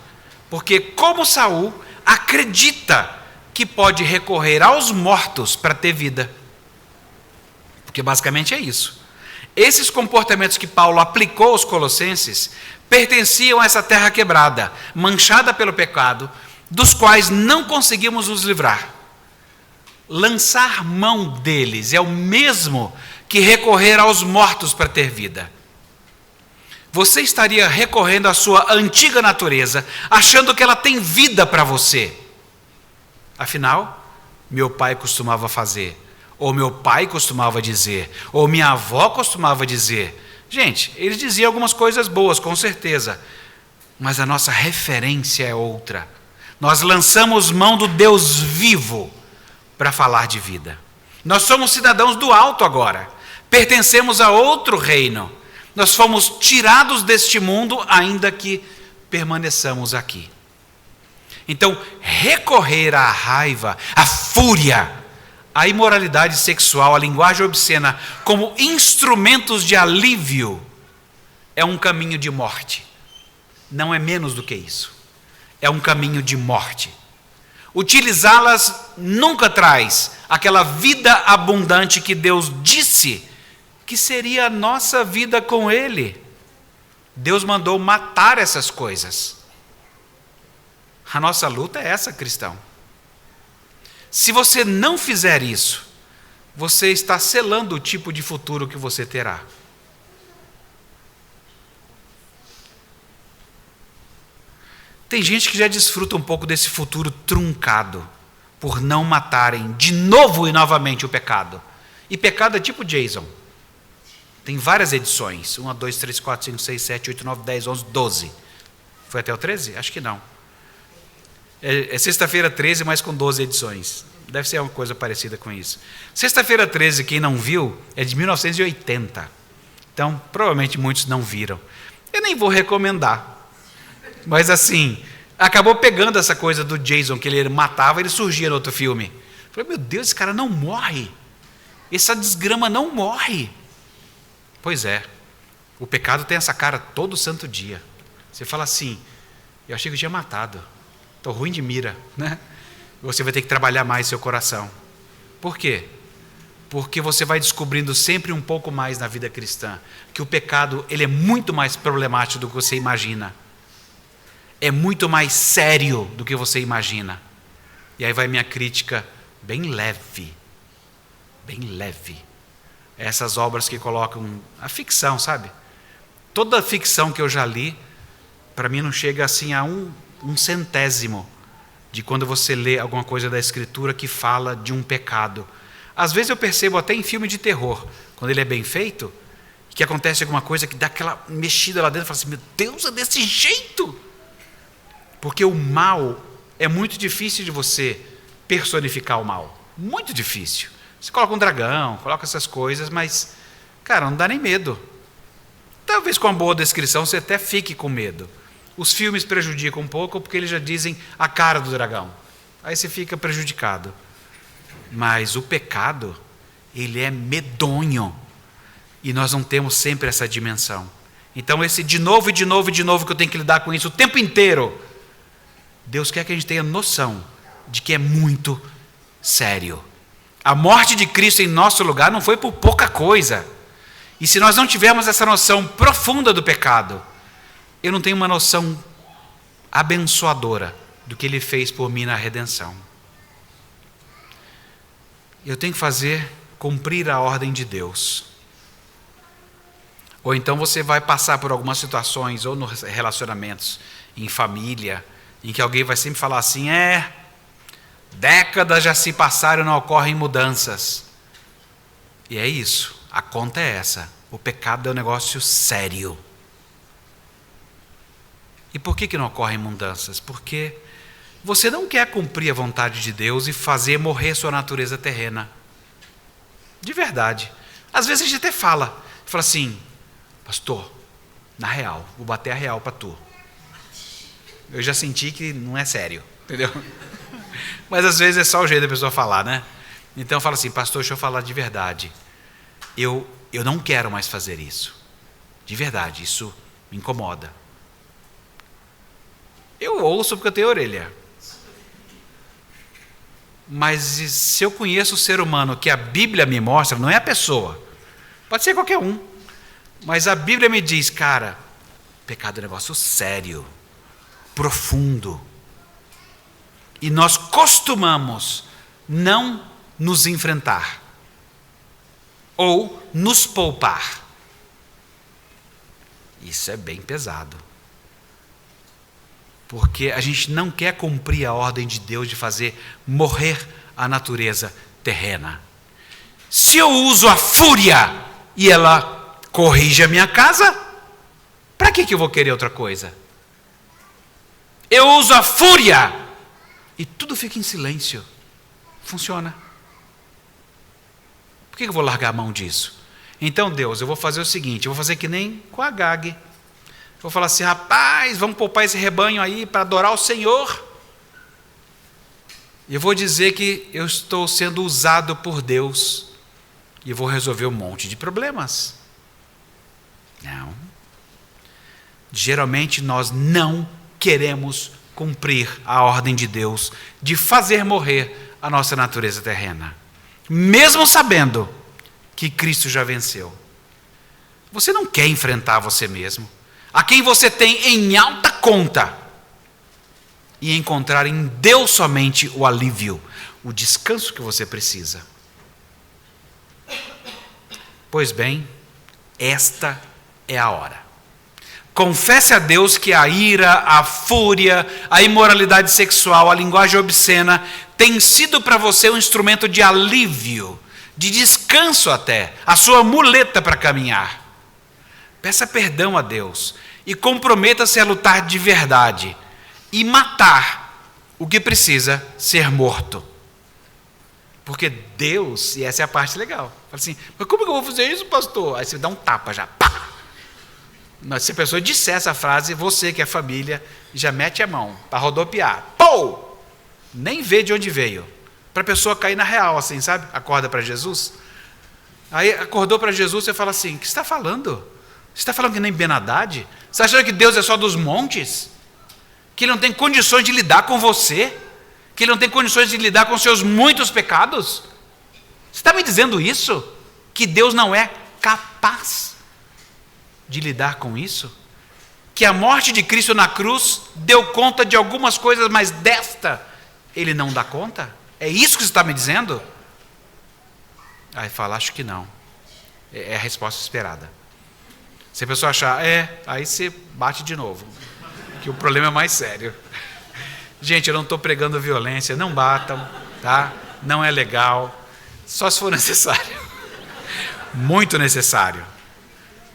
S1: Porque, como Saul, acredita que pode recorrer aos mortos para ter vida. Porque basicamente é isso. Esses comportamentos que Paulo aplicou aos colossenses pertenciam a essa terra quebrada, manchada pelo pecado, dos quais não conseguimos nos livrar. Lançar mão deles é o mesmo que recorrer aos mortos para ter vida. Você estaria recorrendo à sua antiga natureza, achando que ela tem vida para você. Afinal, meu pai costumava fazer, ou meu pai costumava dizer, ou minha avó costumava dizer. Gente, eles diziam algumas coisas boas, com certeza, mas a nossa referência é outra. Nós lançamos mão do Deus vivo para falar de vida. Nós somos cidadãos do alto agora, pertencemos a outro reino. Nós fomos tirados deste mundo, ainda que permaneçamos aqui. Então, recorrer à raiva, à fúria, à imoralidade sexual, à linguagem obscena, como instrumentos de alívio, é um caminho de morte. Não é menos do que isso. É um caminho de morte. Utilizá-las nunca traz aquela vida abundante que Deus disse que seria a nossa vida com Ele. Deus mandou matar essas coisas. A nossa luta é essa, cristão. Se você não fizer isso, você está selando o tipo de futuro que você terá. Tem gente que já desfruta um pouco desse futuro truncado, por não matarem de novo e novamente o pecado. E pecado é tipo Jason. Tem várias edições. 1, 2, 3, 4, 5, 6, 7, 8, 9, 10, 11, 12. Foi até o 13? Acho que não. É Sexta-feira 13, mas com 12 edições. Deve ser uma coisa parecida com isso. Sexta-feira 13, quem não viu, é de 1980. Então, provavelmente muitos não viram. Eu nem vou recomendar. Mas assim, acabou pegando essa coisa do Jason, que ele matava e ele surgia no outro filme. Eu falei, meu Deus, esse cara não morre. Essa desgrama não morre. Pois é, o pecado tem essa cara todo santo dia. Você fala assim, eu achei que eu tinha matado. Estou ruim de mira, né? Você vai ter que trabalhar mais seu coração. Por quê? Porque você vai descobrindo sempre um pouco mais na vida cristã que o pecado ele é muito mais problemático do que você imagina. É muito mais sério do que você imagina. E aí vai minha crítica bem leve. Bem leve. Essas obras que colocam a ficção, sabe? Toda a ficção que eu já li, para mim não chega assim a um centésimo de quando você lê alguma coisa da Escritura que fala de um pecado. Às vezes eu percebo até em filme de terror, quando ele é bem feito, que acontece alguma coisa que dá aquela mexida lá dentro e fala assim, meu Deus, é desse jeito! Porque o mal é muito difícil de você personificar o mal. Muito difícil. Você coloca um dragão, coloca essas coisas, mas, cara, não dá nem medo. Talvez com uma boa descrição você até fique com medo. Os filmes prejudicam um pouco porque eles já dizem a cara do dragão. Aí você fica prejudicado. Mas o pecado, ele é medonho. E nós não temos sempre essa dimensão. Então esse de novo e de novo e de novo que eu tenho que lidar com isso o tempo inteiro. Deus quer que a gente tenha noção de que é muito sério. A morte de Cristo em nosso lugar não foi por pouca coisa. E se nós não tivermos essa noção profunda do pecado, eu não tenho uma noção abençoadora do que Ele fez por mim na redenção. eu tenho que cumprir a ordem de Deus. Ou então você vai passar por algumas situações, ou nos relacionamentos, em família, em que alguém vai sempre falar assim, décadas já se passaram e não ocorrem mudanças. E é isso, a conta é essa. O pecado é um negócio sério. E por que não ocorrem mudanças? Porque você não quer cumprir a vontade de Deus e fazer morrer sua natureza terrena. De verdade. Às vezes a gente até fala assim, pastor, na real, vou bater a real para tu. Eu já senti que não é sério, entendeu? Mas às vezes é só o jeito da pessoa falar, né? Então fala assim, pastor, deixa eu falar de verdade. Eu não quero mais fazer isso. De verdade, isso me incomoda. Eu ouço porque eu tenho orelha. Mas se eu conheço o ser humano que a Bíblia me mostra, não é a pessoa. Pode ser qualquer um. Mas a Bíblia me diz, cara, pecado é um negócio sério, profundo. E nós costumamos não nos enfrentar. Ou nos poupar. Isso é bem pesado. Porque a gente não quer cumprir a ordem de Deus de fazer morrer a natureza terrena. Se eu uso a fúria e ela corrige a minha casa, para que eu vou querer outra coisa? Eu uso a fúria e tudo fica em silêncio. Funciona. Por que eu vou largar a mão disso? Então, Deus, eu vou fazer o seguinte, eu vou fazer que nem com a Agag. Vou falar assim, rapaz, vamos poupar esse rebanho aí para adorar o Senhor. E eu vou dizer que eu estou sendo usado por Deus e vou resolver um monte de problemas. Não. Geralmente nós não queremos cumprir a ordem de Deus de fazer morrer a nossa natureza terrena. Mesmo sabendo que Cristo já venceu. Você não quer enfrentar você mesmo. A quem você tem em alta conta. E encontrar em Deus somente o alívio, o descanso que você precisa. Pois bem, esta é a hora. Confesse a Deus que a ira, a fúria, a imoralidade sexual, a linguagem obscena tem sido para você um instrumento de alívio, de descanso até, a sua muleta para caminhar. Peça perdão a Deus e comprometa-se a lutar de verdade e matar o que precisa ser morto. Porque Deus, e essa é a parte legal, fala assim, mas como que eu vou fazer isso, pastor? Aí você dá um tapa já, pá! Mas se a pessoa disser essa frase, você que é família, já mete a mão para rodopiar. Pou! Nem vê de onde veio. Para a pessoa cair na real, assim, sabe? Acorda para Jesus. Aí acordou para Jesus, você fala assim, o que você está falando? Você está falando que nem Ben Haddad? Você está achando que Deus é só dos montes? Que Ele não tem condições de lidar com você? Que Ele não tem condições de lidar com seus muitos pecados? Você está me dizendo isso? Que Deus não é capaz de lidar com isso? Que a morte de Cristo na cruz deu conta de algumas coisas, mas desta Ele não dá conta? É isso que você está me dizendo? Aí fala, acho que não. É a resposta esperada. Se a pessoa achar, aí você bate de novo. Que o problema é mais sério. Gente, eu não estou pregando violência, não batam, tá? Não é legal. Só se for necessário. Muito necessário.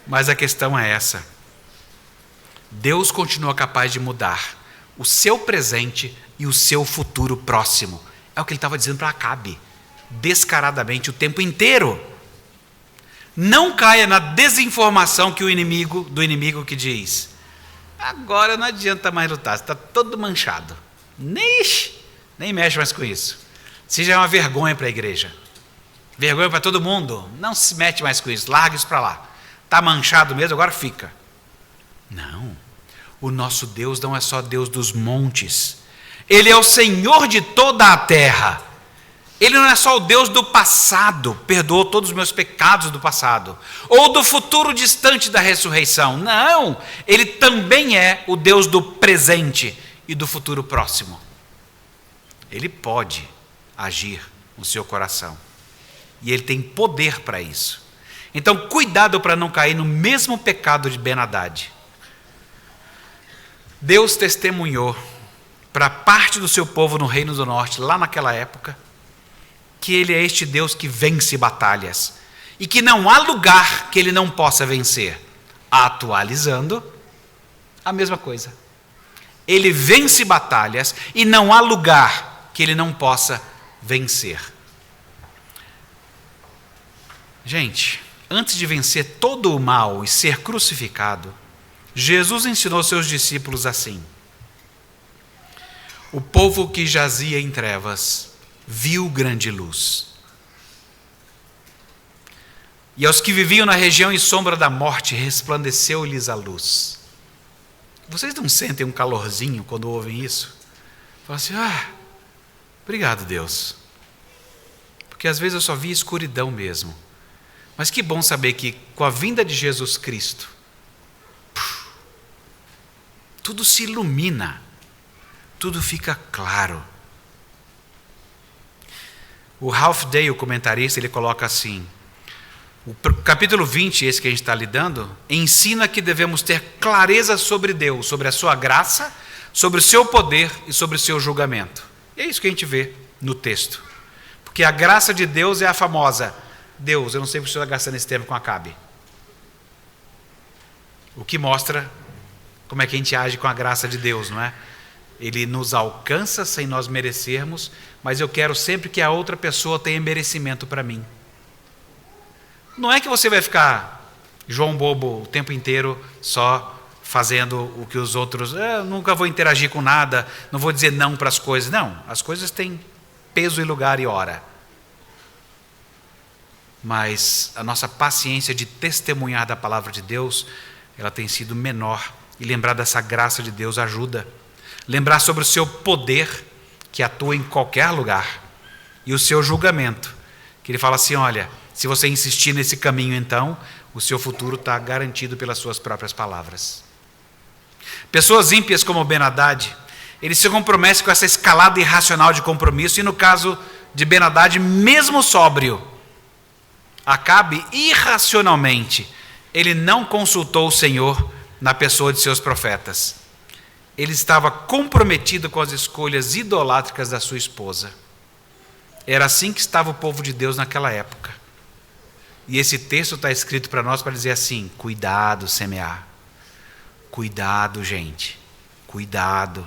S1: Mas a questão é essa. Deus continua capaz de mudar o seu presente e o seu futuro próximo. É o que ele estava dizendo para Acabe. Descaradamente, o tempo inteiro. Não caia na desinformação do inimigo que diz, agora não adianta mais lutar, você está todo manchado. Nem mexe mais com isso. Seja uma vergonha para a igreja. Vergonha para todo mundo. Não se mete mais com isso, larga isso para lá. Está manchado mesmo, agora fica. Não. O nosso Deus não é só Deus dos montes. Ele é o Senhor de toda a terra. Ele não é só o Deus do passado, perdoou todos os meus pecados do passado, ou do futuro distante da ressurreição. Não, Ele também é o Deus do presente e do futuro próximo. Ele pode agir no seu coração. e Ele tem poder para isso. Então, cuidado para não cair no mesmo pecado de Ben-Hadad. Deus testemunhou para parte do seu povo no Reino do Norte, lá naquela época, que Ele é este Deus que vence batalhas e que não há lugar que Ele não possa vencer. Atualizando, a mesma coisa. Ele vence batalhas e não há lugar que Ele não possa vencer. Gente, antes de vencer todo o mal e ser crucificado, Jesus ensinou seus discípulos assim: o povo que jazia em trevas viu grande luz. E aos que viviam na região e sombra da morte, resplandeceu-lhes a luz. Vocês não sentem um calorzinho quando ouvem isso? Falam assim: obrigado, Deus. Porque às vezes eu só vi escuridão mesmo. Mas que bom saber que com a vinda de Jesus Cristo, tudo se ilumina, tudo fica claro. O Ralph Day, o comentarista, ele coloca assim: o capítulo 20, esse que a gente está lidando, ensina que devemos ter clareza sobre Deus, sobre a sua graça, sobre o seu poder e sobre o seu julgamento. E é isso que a gente vê no texto. Porque a graça de Deus é a famosa: Deus, eu não sei porque o senhor está gastando esse tempo com Acabe. O que mostra como é que a gente age com a graça de Deus, não é? Ele nos alcança sem nós merecermos, mas eu quero sempre que a outra pessoa tenha merecimento para mim. Não é que você vai ficar João Bobo o tempo inteiro só fazendo o que os outros... eu nunca vou interagir com nada, não vou dizer não para as coisas. Não, as coisas têm peso e lugar e hora. Mas a nossa paciência de testemunhar da palavra de Deus, ela tem sido menor. E lembrar dessa graça de Deus ajuda. Lembrar sobre o seu poder, que atua em qualquer lugar. E o seu julgamento, que Ele fala assim: olha, se você insistir nesse caminho, então, o seu futuro está garantido pelas suas próprias palavras. Pessoas ímpias como Ben-Hadad, eles se comprometem com essa escalada irracional de compromisso, e no caso de Ben-Hadad, mesmo sóbrio, Acabe, irracionalmente, ele não consultou o Senhor na pessoa de seus profetas. Ele estava comprometido com as escolhas idolátricas da sua esposa. Era assim que estava o povo de Deus naquela época. E esse texto está escrito para nós para dizer assim: cuidado, semear. Cuidado, gente. Cuidado.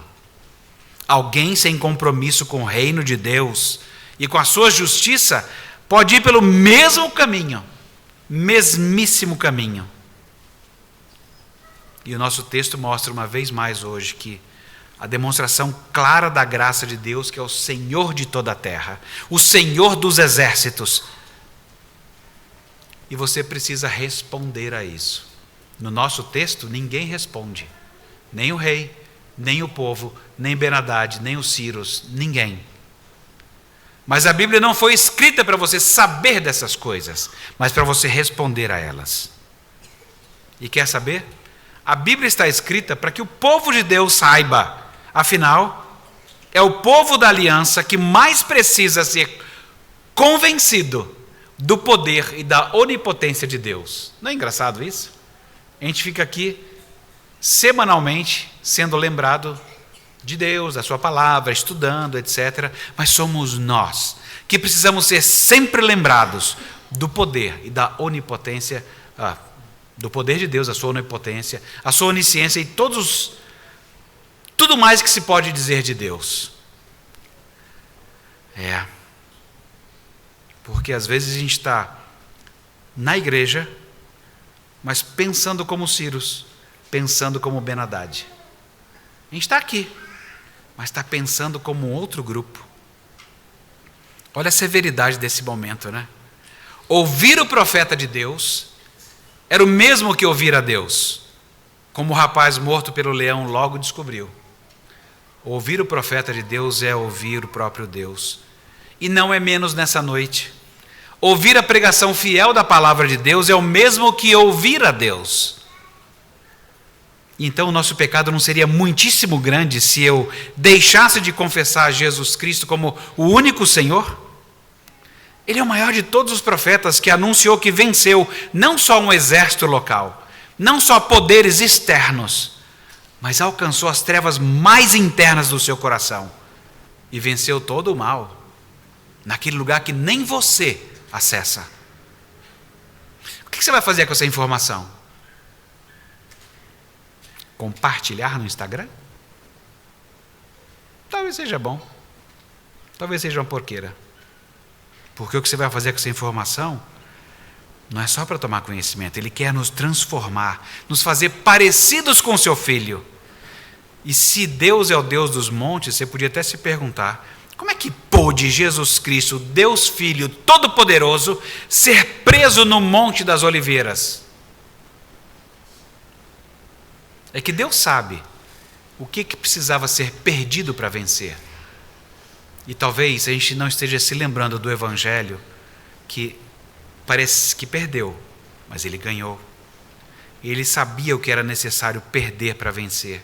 S1: Alguém sem compromisso com o reino de Deus e com a sua justiça pode ir pelo mesmo caminho, mesmíssimo caminho. E o nosso texto mostra uma vez mais hoje que a demonstração clara da graça de Deus, que é o Senhor de toda a terra, o Senhor dos exércitos. E você precisa responder a isso. No nosso texto, ninguém responde. Nem o rei, nem o povo, nem Ben-Hadad, nem os Círios, ninguém. Mas a Bíblia não foi escrita para você saber dessas coisas, mas para você responder a elas. E quer saber? A Bíblia está escrita para que o povo de Deus saiba. Afinal, é o povo da aliança que mais precisa ser convencido do poder e da onipotência de Deus. Não é engraçado isso? A gente fica aqui semanalmente sendo lembrado de Deus, da sua palavra, estudando, etc. Mas somos nós que precisamos ser sempre lembrados do poder e da onipotência, do poder de Deus, a sua onipotência, a sua onisciência e tudo mais que se pode dizer de Deus. Porque às vezes a gente está na igreja, mas pensando como Círios, pensando como Ben-Hadad. A gente está aqui, mas está pensando como um outro grupo. Olha a severidade desse momento, né? Ouvir o profeta de Deus era o mesmo que ouvir a Deus, como o rapaz morto pelo leão logo descobriu. Ouvir o profeta de Deus é ouvir o próprio Deus. E não é menos nessa noite. Ouvir a pregação fiel da palavra de Deus é o mesmo que ouvir a Deus. Então o nosso pecado não seria muitíssimo grande se eu deixasse de confessar Jesus Cristo como o único Senhor? Ele é o maior de todos os profetas que anunciou que venceu não só um exército local, não só poderes externos, mas alcançou as trevas mais internas do seu coração e venceu todo o mal, naquele lugar que nem você acessa. O que você vai fazer com essa informação? Compartilhar no Instagram? Talvez seja bom, talvez seja uma porqueira. Porque o que você vai fazer com essa informação não é só para tomar conhecimento, Ele quer nos transformar, nos fazer parecidos com o seu Filho. E se Deus é o Deus dos montes, você podia até se perguntar, como é que pôde Jesus Cristo, Deus Filho Todo-Poderoso, ser preso no Monte das Oliveiras? É que Deus sabe o que precisava ser perdido para vencer. E talvez a gente não esteja se lembrando do Evangelho que parece que perdeu, mas ele ganhou. E ele sabia o que era necessário perder para vencer.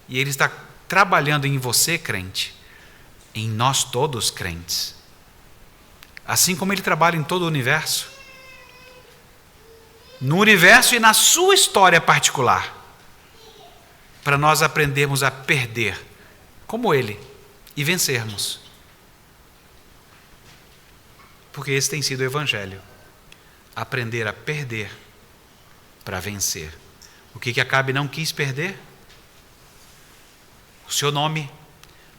S1: E ele está trabalhando em você, crente, em nós todos, crentes. Assim como ele trabalha em todo o universo. No universo e na sua história particular. Para nós aprendermos a perder, como ele, e vencermos. Porque esse tem sido o Evangelho. Aprender a perder para vencer. O que Acabe não quis perder? O seu nome,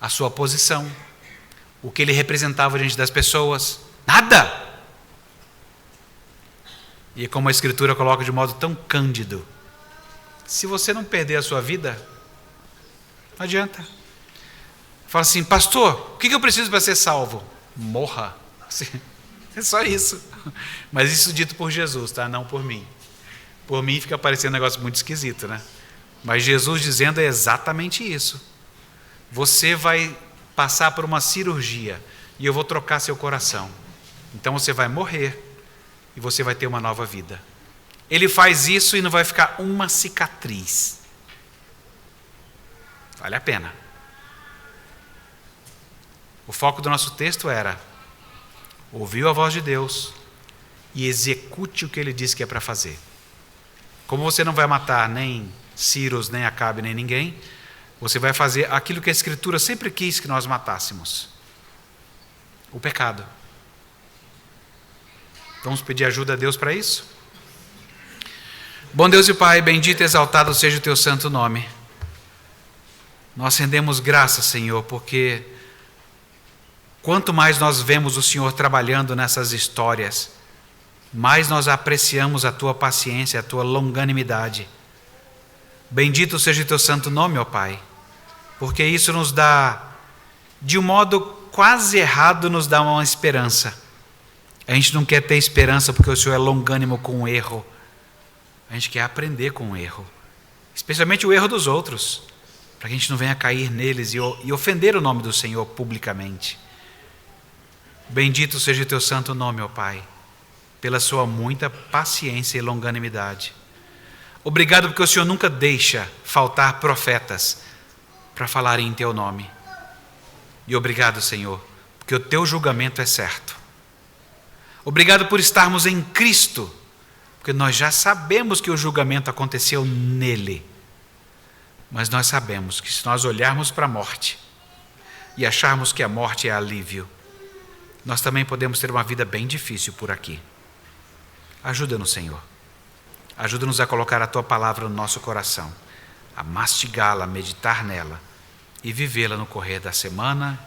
S1: a sua posição, o que ele representava diante das pessoas. Nada! E como a Escritura coloca de modo tão cândido, se você não perder a sua vida, não adianta. Fala assim, pastor, o que eu preciso para ser salvo? Morra. É só isso. Mas isso dito por Jesus, tá? Não por mim. Por mim fica parecendo um negócio muito esquisito, né? Mas Jesus dizendo é exatamente isso. Você vai passar por uma cirurgia e eu vou trocar seu coração. Então você vai morrer e você vai ter uma nova vida. Ele faz isso e não vai ficar uma cicatriz. Vale a pena. O foco do nosso texto era: ouviu a voz de Deus e execute o que ele disse que é para fazer. Como você não vai matar nem Ciro, nem Acabe, nem ninguém, você vai fazer aquilo que a Escritura sempre quis que nós matássemos: o pecado. Vamos pedir ajuda a Deus para isso? Bom Deus e Pai, bendito e exaltado seja o teu santo nome. Nós rendemos graças, Senhor, porque quanto mais nós vemos o Senhor trabalhando nessas histórias, mais nós apreciamos a tua paciência, a tua longanimidade. Bendito seja o teu santo nome, ó Pai, porque isso nos dá, de um modo quase errado, nos dá uma esperança. A gente não quer ter esperança porque o Senhor é longânimo com o erro. A gente quer aprender com o erro, especialmente o erro dos outros, para que a gente não venha cair neles e ofender o nome do Senhor publicamente. Bendito seja o teu santo nome, ó Pai, pela sua muita paciência e longanimidade. Obrigado porque o Senhor nunca deixa faltar profetas para falarem em teu nome. E obrigado, Senhor, porque o teu julgamento é certo. Obrigado por estarmos em Cristo, porque nós já sabemos que o julgamento aconteceu nele. Mas nós sabemos que se nós olharmos para a morte e acharmos que a morte é alívio, nós também podemos ter uma vida bem difícil por aqui. Ajuda-nos, Senhor. Ajuda-nos a colocar a tua palavra no nosso coração, a mastigá-la, a meditar nela e vivê-la no correr da semana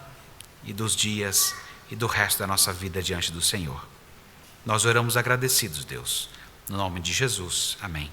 S1: e dos dias e do resto da nossa vida diante do Senhor. Nós oramos agradecidos, Deus. No nome de Jesus. Amém.